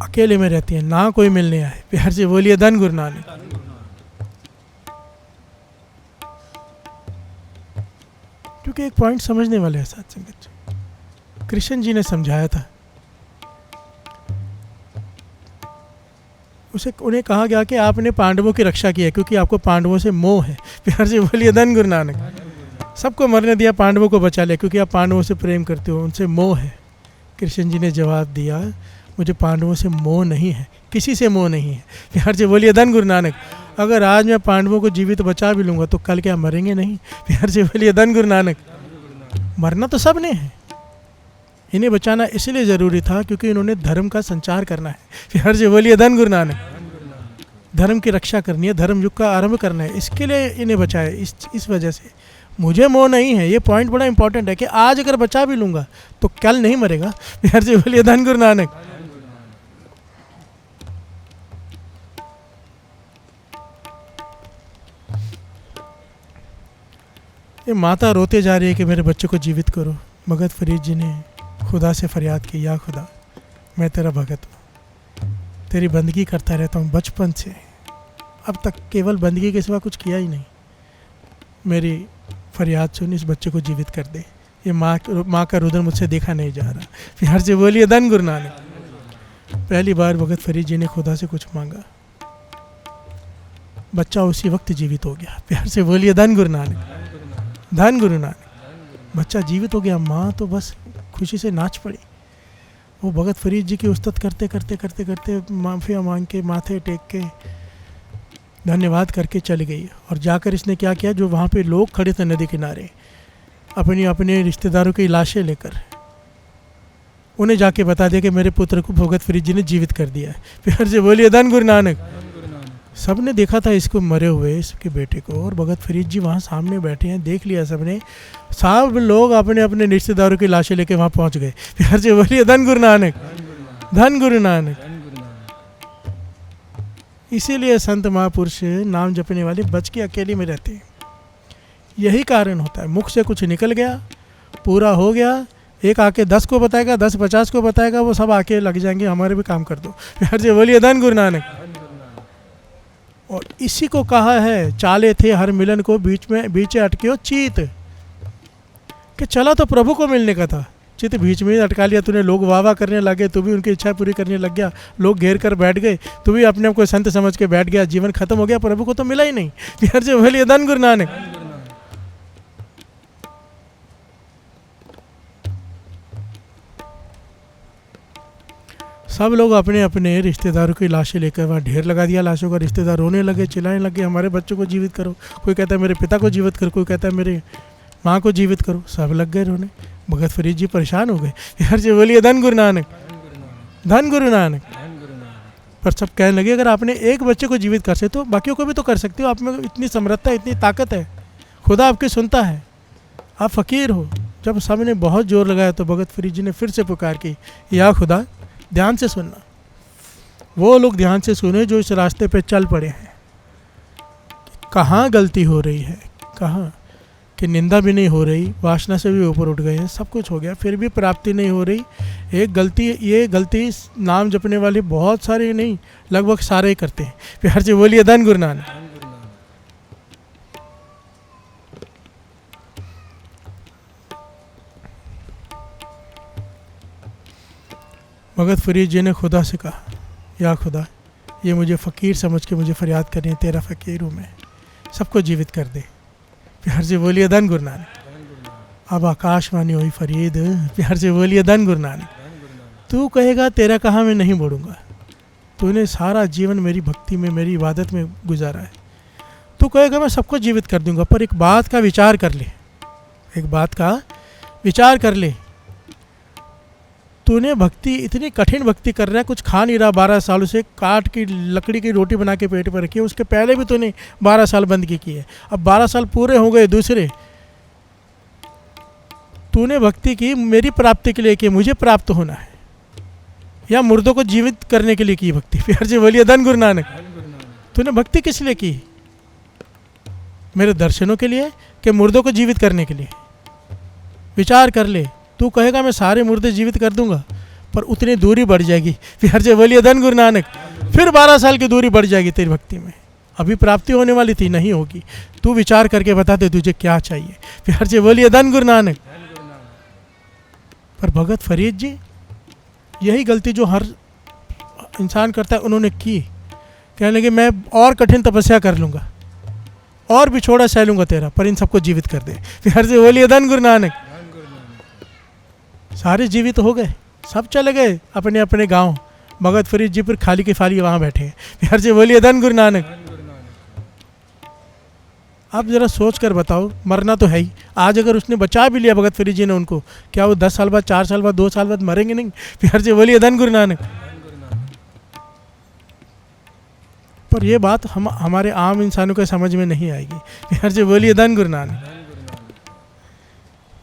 अकेले में रहती हैं, ना कोई मिलने आए। प्यार से बोलिए धन गुरु नानक। क्योंकि एक पॉइंट समझने वाले हैं साथ संगत। कृष्ण जी ने समझाया था, उन्हें कहा गया कि आपने पांडवों की रक्षा की है क्योंकि आपको पांडवों से मोह है। प्यार से बोलिए धन गुरु नानक। सबको मरने दिया, पांडवों को बचा लिया क्योंकि आप पांडवों से प्रेम करते हो, उनसे मोह है। कृष्ण जी ने जवाब दिया, मुझे पांडवों से मोह नहीं है, किसी से मोह नहीं है। प्यार से बोलिए धन गुरु नानक। अगर आज मैं पांडवों को जीवित बचा भी लूँगा तो कल क्या मरेंगे नहीं? प्यार से बोलिए धन गुरु नानक। मरना तो सब ने है, इन्हें बचाना इसलिए ज़रूरी था क्योंकि इन्होंने धर्म का संचार करना है। प्यार से बोलिए धन गुरु नानक। धर्म की रक्षा करनी है, धर्म युग का आरंभ करना है, इसके लिए इन्हें बचाया। इस वजह से मुझे मोह नहीं है। ये पॉइंट बड़ा इंपॉर्टेंट है कि आज अगर बचा भी लूँगा तो कल नहीं मरेगा। बिहार जी बोलिए धन गुरु नानक। ये माता रोते जा रही है कि मेरे बच्चे को जीवित करो। भगत फरीद जी ने खुदा से फरियाद की, या खुदा मैं तेरा भगत हूँ, तेरी बंदगी करता रहता हूँ बचपन से, अब तक केवल बंदगी के सिवा कुछ किया ही नहीं। मेरी फरियाद सुन, इस बच्चे को जीवित कर दे। ये माँ का रुदन मुझसे देखा नहीं जा रहा। बिहार जी बोलिए धन गुरु नानक। पहली बार भगत फरीद जी ने खुदा से कुछ मांगा, बच्चा उसी वक्त जीवित हो गया। बिहार से बोलिए धन गुरु नानक, धन गुरु नानक। बच्चा जीवित हो गया, माँ तो बस खुशी से नाच पड़ी। वो भगत फरीद जी की उस्तत करते करते करते करते माफ़िया मांग के, माथे टेक के, धन्यवाद करके चली गई। और जाकर इसने क्या किया, जो वहाँ पे लोग खड़े थे नदी किनारे, अपने रिश्तेदारों की लाशें लेकर उन्हें जाके बता दिया कि मेरे पुत्र को भगत फरीद जी ने जीवित कर दिया है। फिर से बोलिए धन गुरु नानक। सब ने देखा था इसको मरे हुए, इसके बेटे को, और भगत फरीद जी वहाँ सामने बैठे हैं, देख लिया सबने। सब लोग अपने अपने रिश्तेदारों की लाशें लेके वहाँ पहुँच गए। फिर से बोलिए धन गुरु नानक, धन गुरु नानक। इसीलिए संत महापुरुष नाम जपने वाले बच के अकेले में रहते हैं। यही कारण होता है, मुख से कुछ निकल गया, पूरा हो गया, एक आके 10 को बताएगा, 10 50 को बताएगा, वो सब आके लग जाएंगे हमारे भी काम कर दो। फिर से बोलिए धन गुरु नानक। और इसी को कहा है, चाले थे हर मिलन को बीच अटके हो चीत, कि चला तो प्रभु को मिलने का था, चित बीच में अटका लिया तूने। लोग वाह वाह करने लगे, तू भी उनकी इच्छा पूरी करने लग गया, लोग घेर कर बैठ गए, तू भी अपने आप को संत समझ के बैठ गया, जीवन खत्म हो गया, प्रभु को तो मिला ही नहीं। फिर से बोलिए धन गुरु नानक। सब लोग अपने अपने रिश्तेदारों की लाशें लेकर वहाँ ढेर लगा दिया लाशों का। रिश्तेदार रोने लगे, चिल्लाने लगे, हमारे बच्चों को जीवित करो। कोई कहता है मेरे पिता को जीवित करो, कोई कहता है मेरे माँ को जीवित करो। सब लग गए रोने। भगत फरीद जी परेशान हो गए। यार जी बोलिए धन गुरु नानक, धन गुरु नानक। पर सब कहने लगे अगर आपने एक बच्चे को जीवित कर सकते हो, बाकियों को भी तो कर सकते हो। आप में इतनी समर्थता, इतनी ताकत है, खुदा आपकी सुनता है, आप फ़कीर हो। जब सब ने बहुत जोर लगाया तो भगत फरीद जी ने फिर से पुकार की, या खुदा ध्यान से सुनना। वो लोग ध्यान से सुने जो इस रास्ते पे चल पड़े हैं। कहाँ गलती हो रही है, कहाँ कि निंदा भी नहीं हो रही, वासना से भी ऊपर उठ गए हैं, सब कुछ हो गया, फिर भी प्राप्ति नहीं हो रही। एक गलती, ये गलती नाम जपने वाले बहुत सारे नहीं, लगभग सारे ही करते हैं। प्यार से बोलिए धन गुरु नानक। भगत फरीद जी ने खुदा से कहा, या खुदा ये मुझे फ़कीर समझ के मुझे फरियाद करनी है, तेरा फ़कीर हूँ मैं, सबको जीवित कर दे। प्यार से बोलिए धन गुरु नानक। अब आकाशवाणी हुई फरीद, प्यार से बोलिए धन गुरु नानक। तू कहेगा तेरा कहाँ मैं नहीं बढ़ूँगा, तूने सारा जीवन मेरी भक्ति में, मेरी इबादत में गुजारा है। तू कहेगा मैं सबको जीवित कर दूँगा, पर एक बात का विचार कर ले, एक बात का विचार कर ले। तूने भक्ति, इतनी कठिन भक्ति कर रहा है, कुछ खा नहीं रहा 12 सालों से, काट की लकड़ी की रोटी बना के पेट पर रखी है, उसके पहले भी तूने 12 साल बंदगी की है, अब 12 साल पूरे हो गए दूसरे। तूने भक्ति की मेरी प्राप्ति के लिए की, मुझे प्राप्त होना है, या मुर्दों को जीवित करने के लिए की भक्ति। प्यार से बोलिए धन गुरु नानक। तूने भक्ति किस लिए की, मेरे दर्शनों के लिए कि मुर्दों को जीवित करने के लिए? विचार कर ले। तू कहेगा मैं सारे मुर्दे जीवित कर दूंगा, पर उतनी दूरी बढ़ जाएगी। प्यार से बोलिए धन गुरु नानक। फिर 12 साल की दूरी बढ़ जाएगी तेरी भक्ति में। अभी प्राप्ति होने वाली थी, नहीं होगी। तू विचार करके बता दे तुझे क्या चाहिए। प्यार से बोलिए धन गुरु नानक। पर भगत फरीद जी यही गलती जो हर इंसान करता है उन्होंने की। कहने लगे मैं और कठिन तपस्या कर लूँगा और बिछोड़ा सह लूँगा तेरा, पर इन सबको जीवित कर दे। प्यार से बोलिए धन गुरु नानक। सारे जीवित हो गए, सब चले गए अपने अपने गांव। भगत फरीद जी पर खाली के खाली वहाँ बैठे हैं। प्यार से बोलिए धन गुरु नानक। आप ज़रा सोच कर बताओ, मरना तो है ही। आज अगर उसने बचा भी लिया भगत फरीद जी ने उनको, क्या वो 10 साल बाद, 4 साल बाद, 2 साल बाद मरेंगे नहीं? प्यार से बोलिए धन गुरु नानक। पर ये बात हमारे आम इंसानों को समझ में नहीं आएगी। प्यार से बोलिए धन गुरु नानक।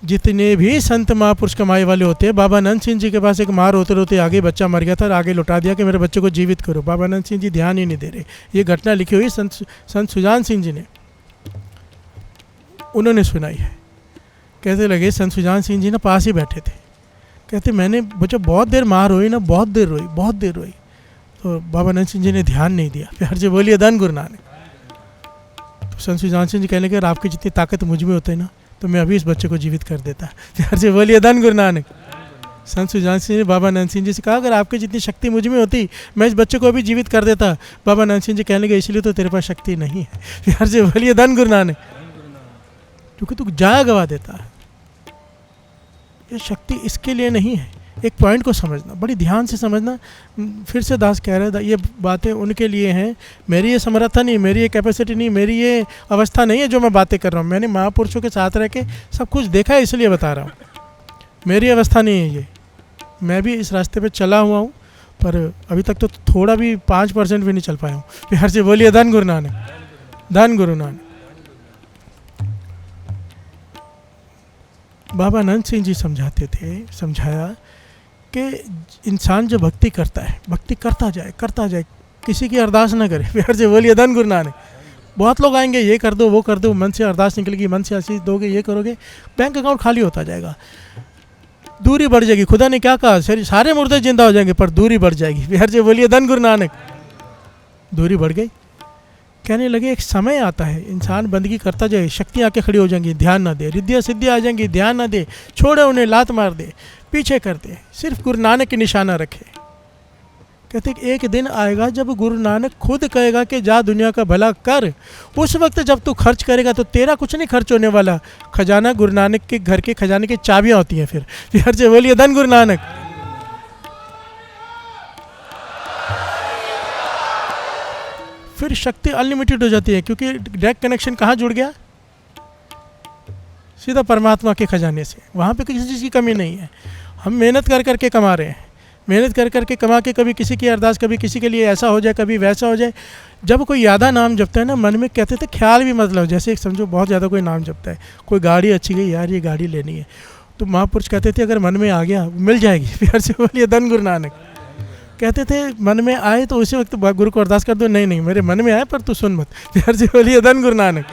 जितने भी संत महापुरुष कमाई वाले होते हैं, बाबा नंद सिंह जी के पास एक माँ रोते रोते आगे बच्चा मर गया था और आगे लौटा दिया कि मेरे बच्चे को जीवित करो। बाबा नंद सिंह जी ध्यान ही नहीं दे रहे। ये घटना लिखी हुई संत सुजान सिंह जी ने, उन्होंने सुनाई है। कहते लगे संत सुजान सिंह जी ना पास ही बैठे थे, कहते मैंने बच्चा बहुत देर माँ रोई ना, बहुत देर रोई। तो बाबा नंद सिंह जी ने ध्यान नहीं दिया। प्यार से बोलिए धन गुरु नानक। तो संत सुजान सिंह जी कहने लगे आपकी जितनी ताकत मुझ में होती है ना, तो मैं अभी इस बच्चे को जीवित कर देता। प्यार से बोलिए धन गुरु नानक। संत सुजान सिंह ने बाबा नंद सिंह जी से कहा अगर आपकी जितनी शक्ति मुझ में होती मैं इस बच्चे को अभी जीवित कर देता। बाबा नंद सिंह जी कहने लगे इसलिए तो तेरे पास शक्ति नहीं है। प्यार से बोलिए धन गुरु नानक। क्योंकि तू जाया गवा देता है। ये शक्ति इसके लिए नहीं है। एक पॉइंट को समझना, बड़ी ध्यान से समझना। फिर से दास कह रहे हैं ये बातें उनके लिए हैं। मेरी ये समर्था नहीं, मेरी ये कैपेसिटी नहीं, मेरी ये अवस्था नहीं है जो मैं बातें कर रहा हूँ। मैंने महापुरुषों के साथ रह के सब कुछ देखा है, इसलिए बता रहा हूँ। मेरी अवस्था नहीं है ये। मैं भी इस रास्ते पे चला हुआ हूँ, पर अभी तक तो थोड़ा भी 5% भी नहीं चल पाया हूँ। प्यार से बोलिए धन गुरु नानक, धन गुरु नानक। बाबा नंद सिंह जी समझाया कि इंसान जो भक्ति करता है, भक्ति करता जाए, किसी की अरदास ना करे। प्यार से बोलिए धन गुरु नानक। बहुत लोग आएंगे, ये कर दो वो कर दो, मन से अरदास निकलेगी, मन से आशीष दोगे, ये करोगे, बैंक अकाउंट खाली होता जाएगा, दूरी बढ़ जाएगी। खुदा ने क्या कहा, सारे मुर्दे जिंदा हो जाएंगे पर दूरी बढ़ जाएगी। प्यार से बोलिए धन गुरु नानक। दूरी बढ़ गई। कहने लगे एक समय आता है इंसान बंदगी करता जाए, शक्तियाँ आके खड़ी हो जाएंगी, ध्यान ना दे, रिद्धियाँ सिद्धियाँ आ जाएंगी, ध्यान ना दे, छोड़े उन्हें, लात मार दे, पीछे कर दे, सिर्फ गुरु नानक की निशाना रखे। कहते एक दिन आएगा जब गुरु नानक खुद कहेगा कि जा दुनिया का भला कर। उस वक्त जब तू खर्च करेगा तो तेरा कुछ नहीं खर्च होने वाला, खजाना गुरु नानक के घर के खजाने की चाबियाँ होती हैं। फिर प्यार से बोलिए धन गुरु नानक। फिर शक्ति अनलिमिटेड हो जाती है, क्योंकि डायरेक्ट कनेक्शन कहाँ जुड़ गया, सीधा परमात्मा के खजाने से। वहाँ पे किसी चीज़ की कमी नहीं है। हम मेहनत कर करके कमा रहे हैं, मेहनत कर करके कमा के कभी किसी की अरदास, कभी किसी के लिए ऐसा हो जाए, कभी वैसा हो जाए। जब कोई यादा नाम जपता है ना, मन में कहते थे ख्याल भी मतलब, जैसे समझो बहुत ज़्यादा कोई नाम जपता है, कोई गाड़ी अच्छी गई, यार ये गाड़ी लेनी है, तो महापुरुष कहते थे अगर मन में आ गया मिल जाएगी। प्यार से बोलिए धन गुरु नानक। कहते थे मन में आए तो उसी वक्त गुरु को अरदास कर दो, नहीं मेरे मन में आए पर तू सुन मत। प्यार से बोलिए धन गुरु नानक,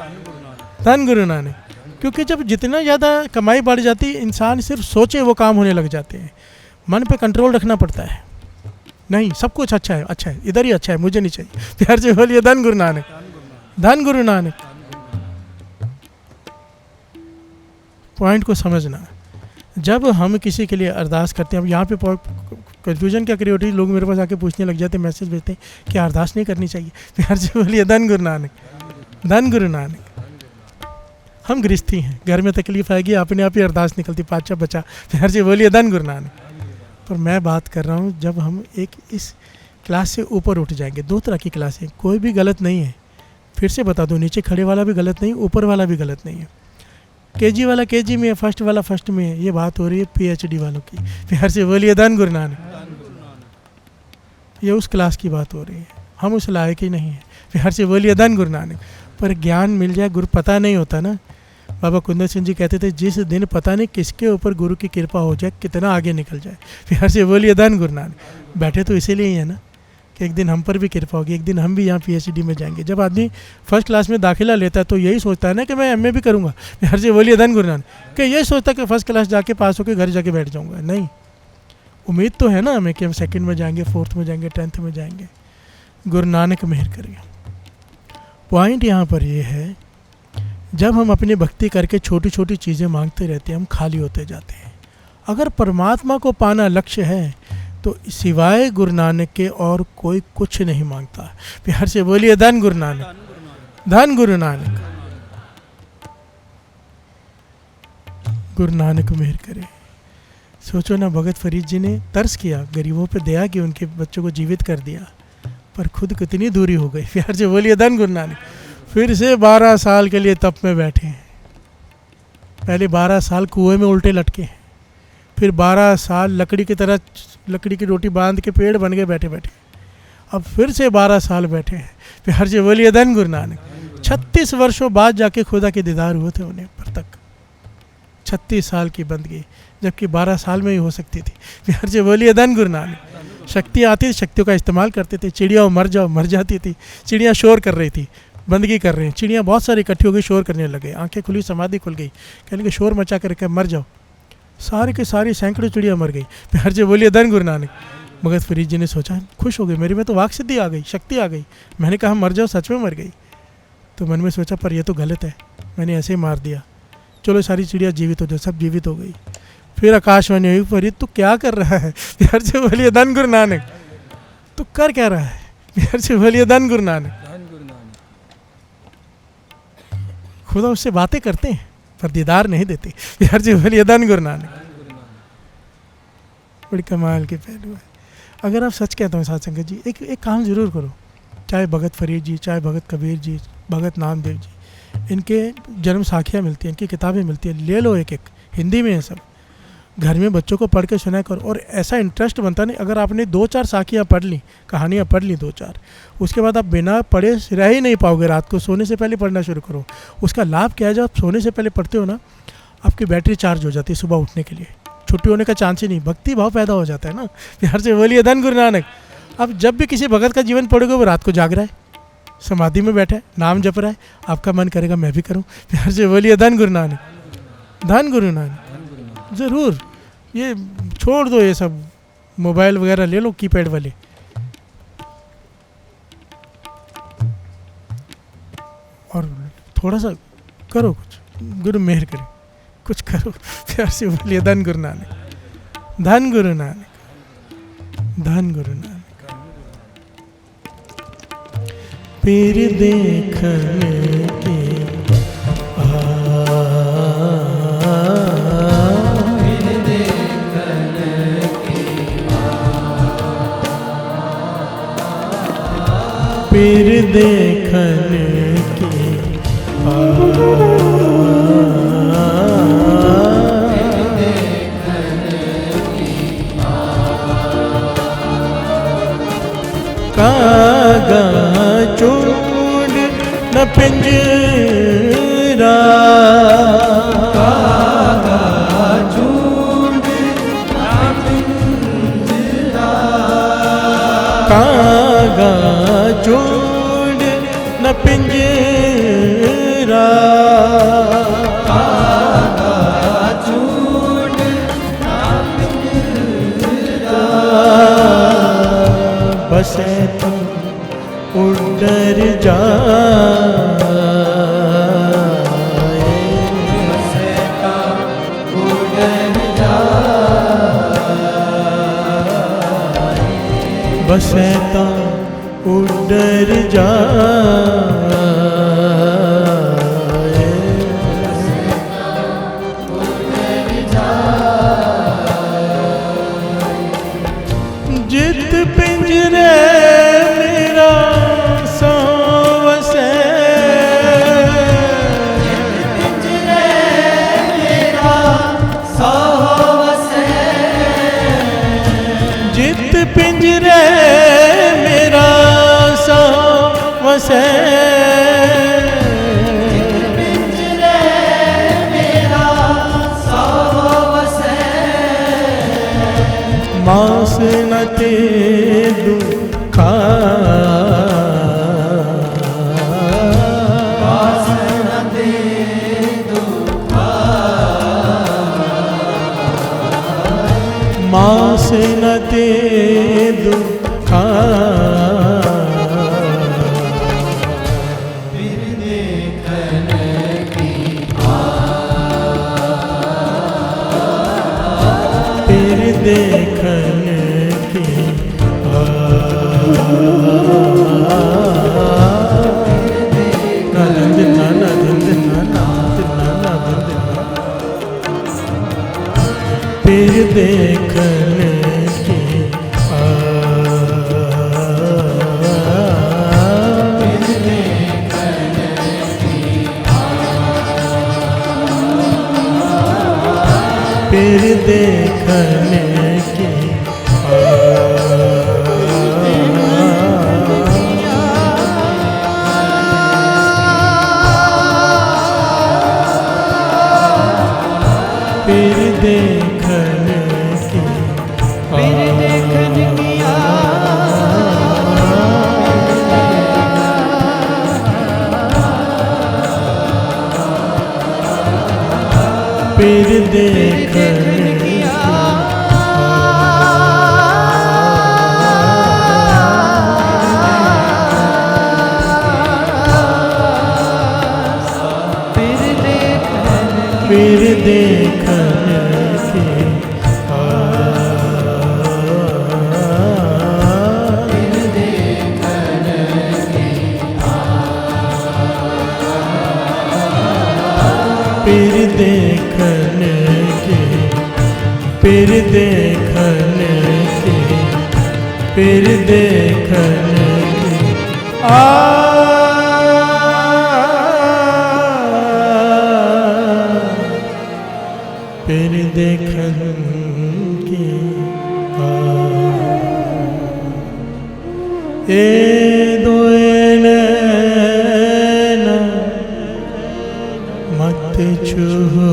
धन गुरु नानक। क्योंकि जब जितना ज़्यादा कमाई बढ़ जाती है, इंसान सिर्फ सोचे वो काम होने लग जाते हैं। मन पे कंट्रोल रखना पड़ता है। नहीं सब कुछ अच्छा है, इधर ही अच्छा है, मुझे नहीं चाहिए। प्यार से बोलिए धन गुरु नानक, धन गुरु नानक। पॉइंट को समझना। जब हम किसी के लिए अरदास करते हैं, अब यहाँ पे कन्फ्यूजन क्या करी होती है, लोग मेरे पास आके पूछने लग जाते हैं, मैसेज भेजते हैं क्या अरदास नहीं करनी चाहिए। प्यार से बोलिए धन गुरु नानक, धन गुरु नानक। हम गृहस्थी हैं, घर में तकलीफ आएगी अपने आप ही अरदास निकलती, पाचा बचा। प्यार से बोलिए धन गुरु नानक। पर मैं बात कर रहा हूँ जब हम एक इस क्लास से ऊपर उठ जाएंगे। दो तरह की क्लास है, कोई भी गलत नहीं है। फिर से बता दूँ, नीचे खड़े वाला भी गलत नहीं, ऊपर वाला भी गलत नहीं है। केजी वाला केजी में है, फर्स्ट वाला फर्स्ट में है। ये बात हो रही है पीएचडी वालों की। प्यार से बोलिए धन गुरु नानक। ये उस क्लास की बात हो रही है, हम उस लायक ही नहीं है। प्यार से बोलिए धन गुरु नानक। पर ज्ञान मिल जाए, गुरु पता नहीं होता ना। बाबा कुंदन सिंह जी कहते थे जिस दिन पता नहीं किसके ऊपर गुरु की कृपा हो जाए, कितना आगे निकल जाए। प्यार से बोलिए धन गुरु नानक। बैठे तो इसीलिए ही है ना कि एक दिन हम पर भी कृपा होगी, एक दिन हम भी यहाँ पीएचडी में जाएंगे। जब आदमी फर्स्ट क्लास में दाखिला लेता है तो यही सोचता है ना कि मैं एमए भी करूँगा। प्यार से बोलिए धन गुरु नानक। कि यही सोचता है कि फर्स्ट क्लास जाके पास होकर घर जाके बैठ जाऊँगा। नहीं, उम्मीद तो है ना हमें कि हम सेकंड में जाएंगे, फोर्थ में जाएंगे, 10th में जाएंगे। गुरु नानक मेहर करेंगे। पॉइंट यहाँ पर ये है, जब हम अपनी भक्ति करके छोटी छोटी चीज़ें मांगते रहते हैं, हम खाली होते जाते हैं। अगर परमात्मा को पाना लक्ष्य है तो सिवाय गुरु नानक के और कोई कुछ नहीं मांगता। प्यार से बोलिए धन गुरु नानक, धन गुरु नानक। गुरु नानक मेहर करे। सोचो ना, भगत फरीद जी ने तरस किया, गरीबों पे दया की, उनके बच्चों को जीवित कर दिया, पर खुद कितनी दूरी हो गई। प्यार से बोलिए धन गुरु नानक। फिर से 12 साल के लिए तप में बैठे हैं। पहले 12 साल कुएं में उल्टे लटके हैं, फिर 12 साल लकड़ी की तरह, लकड़ी की रोटी बांध के पेड़ बन गए बैठे बैठे। अब फिर से 12 साल बैठे हैं। प्यार से बोलिए धन गुरु नानक। 36 वर्षों बाद जाके खुदा के दीदार हुए थे उन्हें, पर तक 36 साल की बंदगी, जबकि 12 साल में ही हो सकती थी। प्यार से बोलिए धन गुरु नानक। शक्ति आती थी, शक्तियों का इस्तेमाल करते थे। चिड़िया मर जाओ, मर जाती थी। चिड़िया शोर कर रही थी, बंदगी कर रहे हैं, चिड़िया बहुत सारी इकट्ठी हो गई, शोर करने लगे, आंखें खुली, समाधि खुल गई, कहने के शोर मचा करके मर जाओ। सारी की सारी सैकड़ों चिड़िया मर गई। प्यार से बोलिए धन गुरु नानक। भगत फरीद जी ने सोचा, खुश हो गए, मेरे में तो वाक सिद्धि आ गई, शक्ति आ गई। मैंने कहा मर जाओ, सच में मर गई। तो मन में सोचा पर यह तो गलत है, मैंने ऐसे ही मार दिया। चलो सारी चिड़िया जीवित हो जाओ, सब जीवित हो गई। फिर आकाशवाणी हुई, फरीद तू क्या कर रहा है? प्यार से बोलिए धन गुरु नानक। तो कर क्या रहा है? प्यार से बोलिए धन गुरु नानक। खुदा उससे बातें करते हैं पर दीदार नहीं देते। प्यार से बोलिए धन गुरु नानक। बड़ी कमाल के पहलू है। अगर आप सच कहते हो साथ संगत जी, एक काम ज़रूर करो, चाहे भगत फरीद जी, चाहे भगत कबीर जी, भगत नामदेव जी, इनके जन्म साखियाँ मिलती हैं, इनकी किताबें मिलती हैं, ले लो एक एक, हिंदी में है सब। घर में बच्चों को पढ़ के सुना करो, और ऐसा इंटरेस्ट बनता नहीं। अगर आपने 2-4 साखियाँ पढ़ ली, कहानियाँ पढ़ ली 2-4, उसके बाद आप बिना पढ़े रह ही नहीं पाओगे। रात को सोने से पहले पढ़ना शुरू करो। उसका लाभ क्या है, जब आप सोने से पहले पढ़ते हो ना, आपकी बैटरी चार्ज हो जाती है सुबह उठने के लिए। छुट्टी होने का चांस ही नहीं, भक्ति भाव पैदा हो जाता है ना। प्यार से बोलिए धन गुरु नानक। अब जब भी किसी भगत का जीवन पढ़ोगे, वो रात को जाग रहा है, समाधि में बैठा है, नाम जप रहा है, आपका मन करेगा मैं भी करूं। प्यार से बोलिए धन गुरु नानक। धन गुरु नानक। ज़रूर ये छोड़ दो, ये सब मोबाइल वगैरह ले लो, कीपैड वाले। और थोड़ा सा करो कुछ, गुरु मेहर करे, कुछ करो। प्यार से बोलिए धन गुरु नानक। धन गुरु नानक। धन गुरु नानक। पीर देखने के पीर देखने के कागा चूड़ न पिंजरा, कागा चूड़ न पिंजरा, कागा चूड़ न पिंजरा, कागा चूड़ न पिंजरा, बसे तुम उड़र जाए, बसे तुम उड़र जाए, बसे तुम उड़र जाए, जित पिंजरे मेरा सो वसे, पिंजरे मेरा सो वसे, जित पिंजरे मेरा सो वसे, पिंजरे मेरा सो वसे, मांस न ते दुखा, मांस न ते दुखा, मांस न ते दुखा, फिर देखने की फिर देखने की ना दिन दिन ना दिन दिन ना दिन दिन फिर देखने की फिर देखने की देखने की फिर देखने की फिर देखने की फिर देखने की फिर देखने की फिर देखने की फिर देखने की फिर देखने की ए दोएलना मत छूहो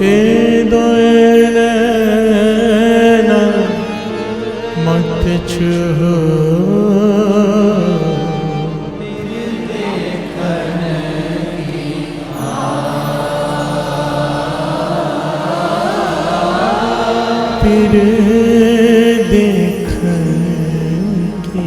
ए दोएलना मत छूहो फिर देखने की